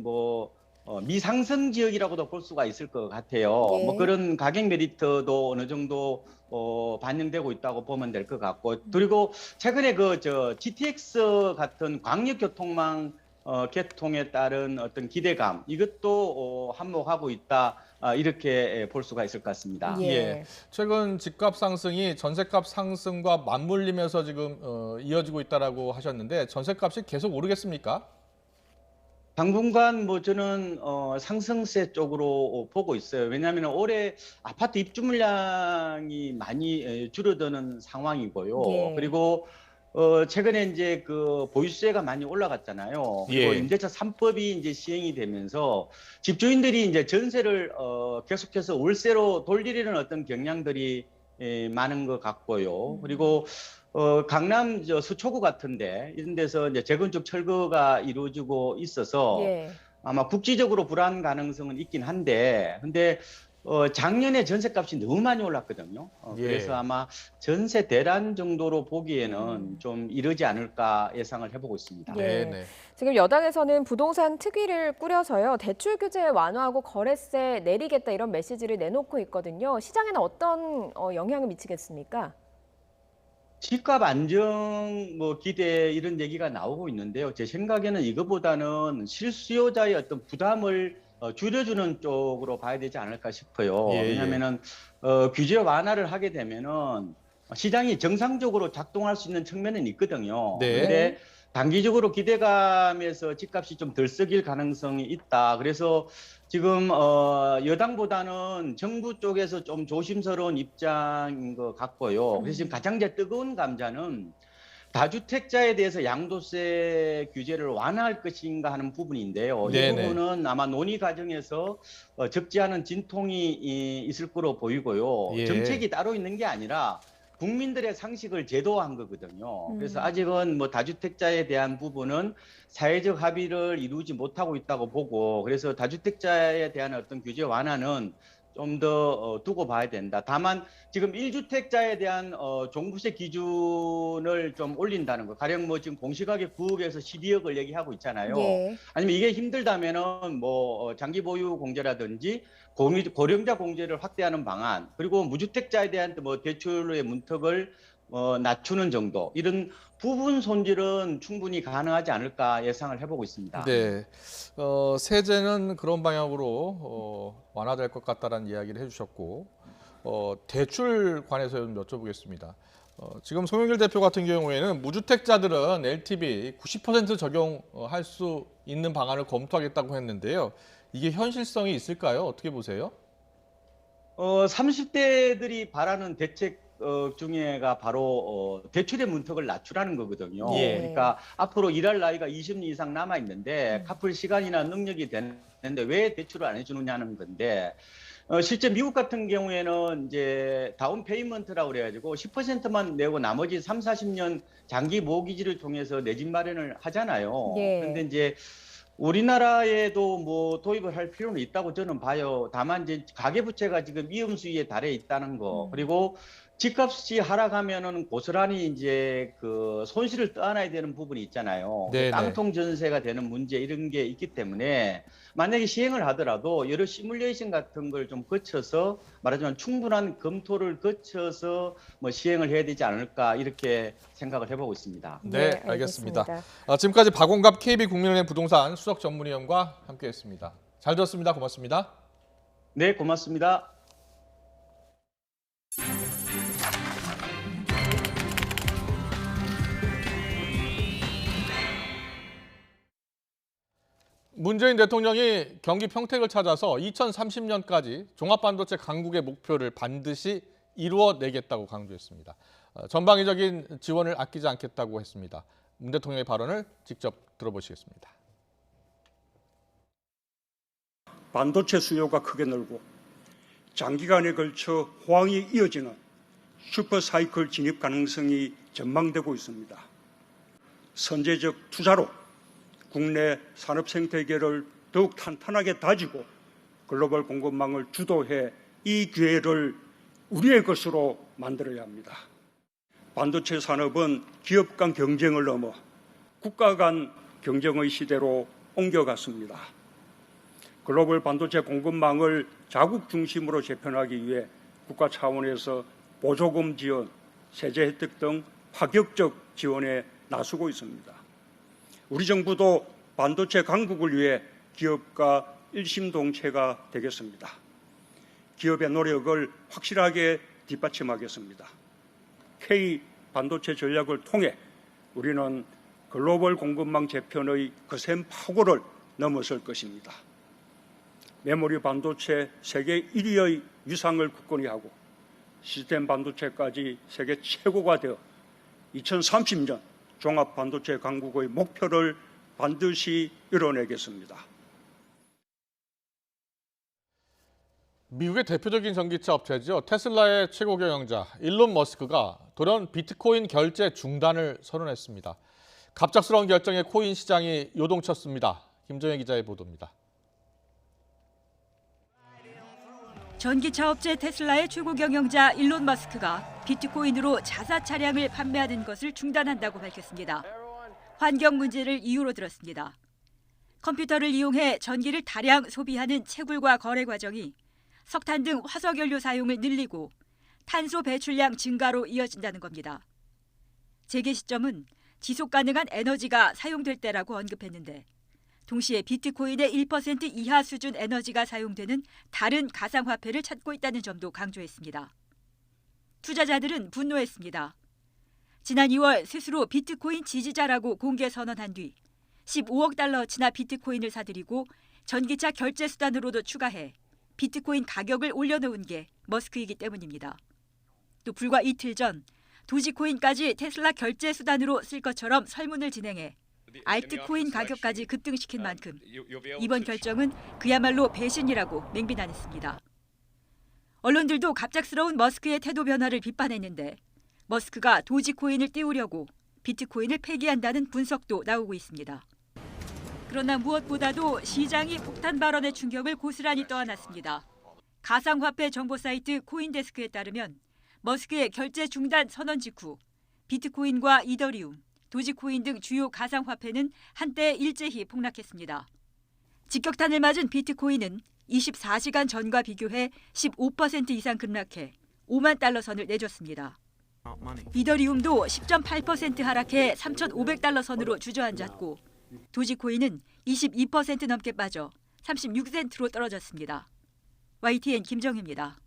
미상승 지역이라고도 볼 수가 있을 것 같아요. 뭐 그런 가격 메리트도 어느 정도 반영되고 있다고 보면 될 것 같고, 그리고 최근에 GTX 같은 광역교통망 개통에 따른 어떤 기대감 이것도 한몫하고 있다 이렇게 볼 수가 있을 것 같습니다. 예. 최근 집값 상승이 전세값 상승과 맞물리면서 지금 이어지고 있다라고 하셨는데 전세값이 계속 오르겠습니까? 당분간 뭐 저는 상승세 쪽으로 보고 있어요. 왜냐하면 올해 아파트 입주 물량이 많이 줄어드는 상황이고요. 그리고 최근에 이제 그 보유세가 많이 올라갔잖아요. 그리고 임대차 3법이 이제 시행이 되면서 집주인들이 이제 전세를 계속해서 월세로 돌리려는 어떤 경향들이 많은 것 같고요. 그리고 강남 수초구 같은데 이런 데서 이제 재건축 철거가 이루어지고 있어서 아마 국지적으로 불안 가능성은 있긴 한데, 근데 작년에 전세값이 너무 많이 올랐거든요. 그래서 아마 전세 대란 정도로 보기에는 좀 이르지 않을까 예상을 해보고 있습니다. 지금 여당에서는 부동산 특위를 꾸려서요. 대출 규제 완화하고 거래세 내리겠다 이런 메시지를 내놓고 있거든요. 시장에는 어떤 영향을 미치겠습니까? 집값 안정 기대 이런 얘기가 나오고 있는데요. 제 생각에는 이거보다는 실수요자의 어떤 부담을 줄여주는 쪽으로 봐야 되지 않을까 싶어요. 왜냐하면은 규제 완화를 하게 되면은 시장이 정상적으로 작동할 수 있는 측면은 있거든요. 그런데 단기적으로 기대감에서 집값이 좀 들썩일 가능성이 있다. 그래서 지금 여당보다는 정부 쪽에서 좀 조심스러운 입장인 것 같고요. 그래서 지금 가장 뜨거운 감자는 다주택자에 대해서 양도세 규제를 완화할 것인가 하는 부분인데요. 이 부분은 아마 논의 과정에서 적지 않은 진통이 있을 거로 보이고요. 정책이 따로 있는 게 아니라 국민들의 상식을 제도화한 거거든요. 그래서 아직은 뭐 다주택자에 대한 부분은 사회적 합의를 이루지 못하고 있다고 보고, 그래서 다주택자에 대한 어떤 규제 완화는 좀 더 두고 봐야 된다. 다만 지금 1주택자에 대한 종부세 기준을 좀 올린다는 거. 가령 뭐 지금 공시가격 9억에서 12억을 얘기하고 있잖아요. 예. 아니면 이게 힘들다면은 뭐 장기 보유 공제라든지 고령자 공제를 확대하는 방안, 그리고 무주택자에 대한 뭐 대출의 문턱을 낮추는 정도, 이런 부분 손질은 충분히 가능하지 않을까 예상을 해보고 있습니다. 네, 세제는 그런 방향으로 완화될 것 같다라는 이야기를 해주셨고, 대출 관해서 좀 여쭤보겠습니다. 지금 송영길 대표 같은 경우에는 무주택자들은 LTV 90% 적용할 수 있는 방안을 검토하겠다고 했는데요. 이게 현실성이 있을까요? 어떻게 보세요? 30대들이 바라는 대책 중에가 바로 대출의 문턱을 낮추라는 거거든요. 예. 그러니까 앞으로 일할 나이가 20년 이상 남아 있는데 갚을 시간이나 능력이 되는데 왜 대출을 안 해주느냐는 건데, 실제 미국 같은 경우에는 이제 다운 페이먼트라고 그래가지고 10%만 내고 나머지 3, 40년 장기 모기지를 통해서 내 집 마련을 하잖아요. 예. 그런데 이제 우리나라에도 뭐 도입을 할 필요는 있다고 저는 봐요. 다만 이제 가계부채가 지금 위험수위에 달해 있다는 거, 그리고 집값이 하락하면은 고스란히 이제 그 손실을 떠안아야 되는 부분이 있잖아요. 네네. 깡통 전세가 되는 문제, 이런 게 있기 때문에 만약에 시행을 하더라도 여러 시뮬레이션 같은 걸 좀 거쳐서, 말하자면 충분한 검토를 거쳐서 뭐 시행을 해야 되지 않을까, 이렇게 생각을 해보고 있습니다. 네, 알겠습니다. 지금까지 박원갑 KB국민은행 부동산 수석 전문위원과 함께했습니다. 잘 들었습니다. 고맙습니다. 네, 고맙습니다. 문재인 대통령이 경기 평택을 찾아서 2030년까지 종합반도체 강국의 목표를 반드시 이루어내겠다고 강조했습니다. 전방위적인 지원을 아끼지 않겠다고 했습니다. 문 대통령의 발언을 직접 들어보시겠습니다. 반도체 수요가 크게 늘고 장기간에 걸쳐 호황이 이어지는 슈퍼사이클 진입 가능성이 전망되고 있습니다. 선제적 투자로 국내 산업 생태계를 더욱 탄탄하게 다지고 글로벌 공급망을 주도해 이 기회를 우리의 것으로 만들어야 합니다. 반도체 산업은 기업 간 경쟁을 넘어 국가 간 경쟁의 시대로 옮겨갔습니다. 글로벌 반도체 공급망을 자국 중심으로 재편하기 위해 국가 차원에서 보조금 지원, 세제 혜택 등 파격적 지원에 나서고 있습니다. 우리 정부도 반도체 강국을 위해 기업과 일심동체가 되겠습니다. 기업의 노력을 확실하게 뒷받침하겠습니다. K 반도체 전략을 통해 우리는 글로벌 공급망 재편의 거센 파고를 넘어설 것입니다. 메모리 반도체 세계 1위의 위상을 굳건히 하고 시스템 반도체까지 세계 최고가 되어 2030년 종합 반도체 강국의 목표를 반드시 이뤄내겠습니다. 미국의 대표적인 전기차 업체죠. 테슬라의 최고 경영자 일론 머스크가 돌연 비트코인 결제 중단을 선언했습니다. 갑작스러운 결정에 코인 시장이 요동쳤습니다. 김정혜 기자의 보도입니다. 전기차 업체 테슬라의 최고 경영자 일론 머스크가 비트코인으로 자사 차량을 판매하는 것을 중단한다고 밝혔습니다. 환경 문제를 이유로 들었습니다. 컴퓨터를 이용해 전기를 다량 소비하는 채굴과 거래 과정이 석탄 등 화석연료 사용을 늘리고 탄소 배출량 증가로 이어진다는 겁니다. 재개 시점은 지속 가능한 에너지가 사용될 때라고 언급했는데, 동시에 비트코인의 1% 이하 수준 에너지가 사용되는 다른 가상화폐를 찾고 있다는 점도 강조했습니다. 투자자들은 분노했습니다. 지난 2월 스스로 비트코인 지지자라고 공개 선언한 뒤 15억 달러치나 비트코인을 사들이고 전기차 결제 수단으로도 추가해 비트코인 가격을 올려놓은 게 머스크이기 때문입니다. 또 불과 이틀 전 도지코인까지 테슬라 결제 수단으로 쓸 것처럼 설문을 진행해 알트코인 가격까지 급등시킨 만큼 이번 결정은 그야말로 배신이라고 맹비난했습니다. 언론들도 갑작스러운 머스크의 태도 변화를 비판했는데, 머스크가 도지코인을 띄우려고 비트코인을 폐기한다는 분석도 나오고 있습니다. 그러나 무엇보다도 시장이 폭탄 발언의 충격을 고스란히 떠안았습니다. 가상화폐 정보 사이트 코인데스크에 따르면 머스크의 결제 중단 선언 직후 비트코인과 이더리움, 도지코인 등 주요 가상화폐는 한때 일제히 폭락했습니다. 직격탄을 맞은 비트코인은 24시간 전과 비교해 15% 이상 급락해 5만 달러 선을 내줬습니다. 이더리움도 10.8% 하락해 3,500달러 선으로 주저앉았고 도지코인은 22% 넘게 빠져 36센트로 떨어졌습니다. YTN 김정희입니다.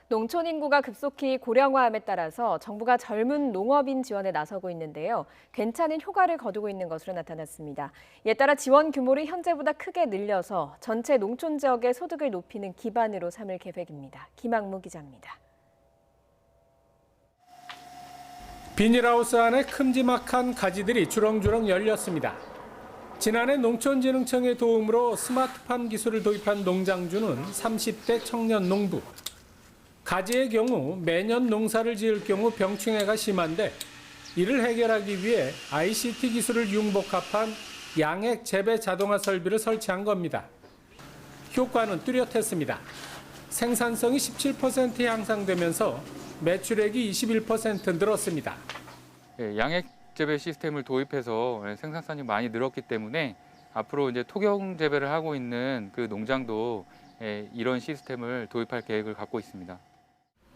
농촌 인구가 급속히 고령화함에 따라서 정부가 젊은 농업인 지원에 나서고 있는데요. 괜찮은 효과를 거두고 있는 것으로 나타났습니다. 이에 따라 지원 규모를 현재보다 크게 늘려서 전체 농촌 지역의 소득을 높이는 기반으로 삼을 계획입니다. 김학무 기자입니다. 비닐하우스 안에 큼지막한 가지들이 주렁주렁 열렸습니다. 지난해 농촌진흥청의 도움으로 스마트팜 기술을 도입한 농장주는 30대 청년 농부. 가지의 경우 매년 농사를 지을 경우 병충해가 심한데 이를 해결하기 위해 ICT 기술을 융복합한 양액 재배 자동화 설비를 설치한 겁니다. 효과는 뚜렷했습니다. 생산성이 17% 향상되면서 매출액이 21% 늘었습니다. 양액 재배 시스템을 도입해서 생산성이 많이 늘었기 때문에 앞으로 이제 토경 재배를 하고 있는 그 농장도 이런 시스템을 도입할 계획을 갖고 있습니다.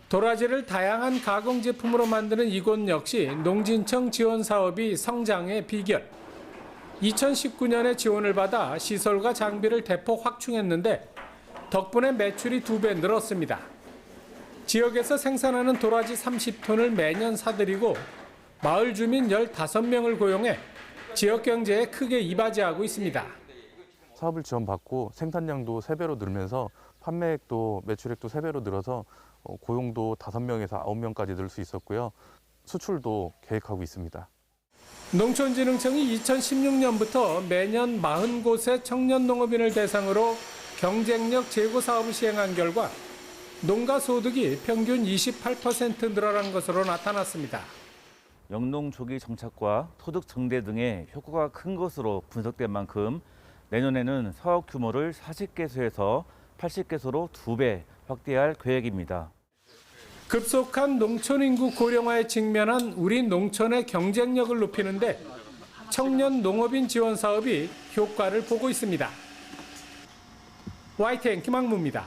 도라지를 다양한 가공 제품으로 만드는 이곳 역시 농진청 지원 사업이 성장의 비결. 2019년에 지원을 받아 시설과 장비를 대폭 확충했는데 덕분에 매출이 2배 늘었습니다. 지역에서 생산하는 도라지 30톤을 매년 사들이고 마을 주민 15명을 고용해 지역 경제에 크게 이바지하고 있습니다. 사업을 지원받고 생산량도 3배로 늘면서 판매액도 매출액도 3배로 늘어서 고용도 5명에서 9명까지 늘 수 있었고요. 수출도 계획하고 있습니다. 농촌진흥청이 2016년부터 매년 40곳의 청년 농업인을 대상으로 경쟁력 제고 사업을 시행한 결과 농가 소득이 평균 28% 늘어난 것으로 나타났습니다. 영농 조기 정착과 소득 증대 등의 효과가 큰 것으로 분석된 만큼 내년에는 사업 규모를 40개소에서 80개소로 2배 확대할 계획입니다. 급속한 농촌 인구 고령화에 직면한 우리 농촌의 경쟁력을 높이는데 청년 농업인 지원 사업이 효과를 보고 있습니다. YTN 김학무입니다.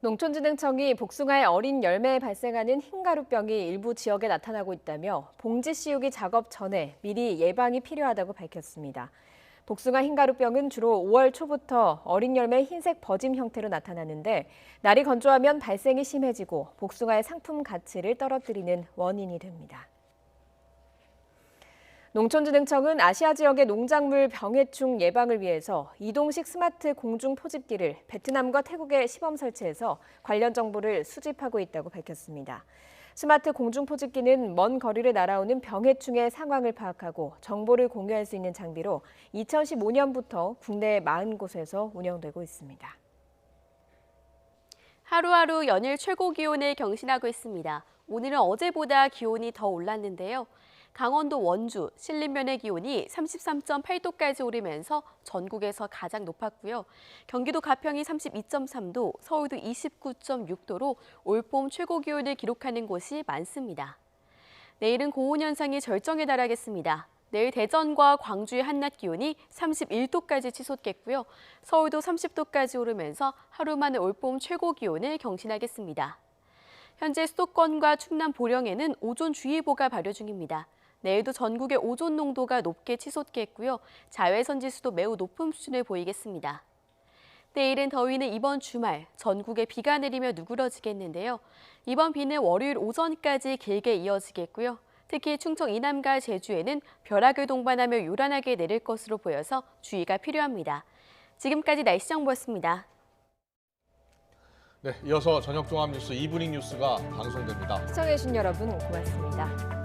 농촌진흥청이 복숭아의 어린 열매에 발생하는 흰가루병이 일부 지역에 나타나고 있다며 봉지 씌우기 작업 전에 미리 예방이 필요하다고 밝혔습니다. 복숭아 흰가루병은 주로 5월 초부터 어린 열매의 흰색 버짐 형태로 나타나는데 날이 건조하면 발생이 심해지고 복숭아의 상품 가치를 떨어뜨리는 원인이 됩니다. 농촌진흥청은 아시아 지역의 농작물 병해충 예방을 위해서 이동식 스마트 공중 포집기를 베트남과 태국에 시범 설치해서 관련 정보를 수집하고 있다고 밝혔습니다. 스마트 공중 포집기는 먼 거리를 날아오는 병해충의 상황을 파악하고 정보를 공유할 수 있는 장비로 2015년부터 국내 40곳에서 운영되고 있습니다. 하루하루 연일 최고 기온을 경신하고 있습니다. 오늘은 어제보다 기온이 더 올랐는데요. 강원도 원주, 신림면의 기온이 33.8도까지 오르면서 전국에서 가장 높았고요. 경기도 가평이 32.3도, 서울도 29.6도로 올봄 최고 기온을 기록하는 곳이 많습니다. 내일은 고온 현상이 절정에 달하겠습니다. 내일 대전과 광주의 한낮 기온이 31도까지 치솟겠고요. 서울도 30도까지 오르면서 하루 만에 올봄 최고 기온을 경신하겠습니다. 현재 수도권과 충남 보령에는 오존주의보가 발효 중입니다. 내일도 전국의 오존 농도가 높게 치솟겠고요. 자외선 지수도 매우 높은 수준을 보이겠습니다. 내일은 더위는 이번 주말 전국에 비가 내리며 누그러지겠는데요. 이번 비는 월요일 오전까지 길게 이어지겠고요. 특히 충청 이남과 제주에는 벼락을 동반하며 요란하게 내릴 것으로 보여서 주의가 필요합니다. 지금까지 날씨 정보였습니다. 네, 이어서 저녁 종합 뉴스 이브닝 뉴스가 방송됩니다. 시청해주신 여러분 고맙습니다.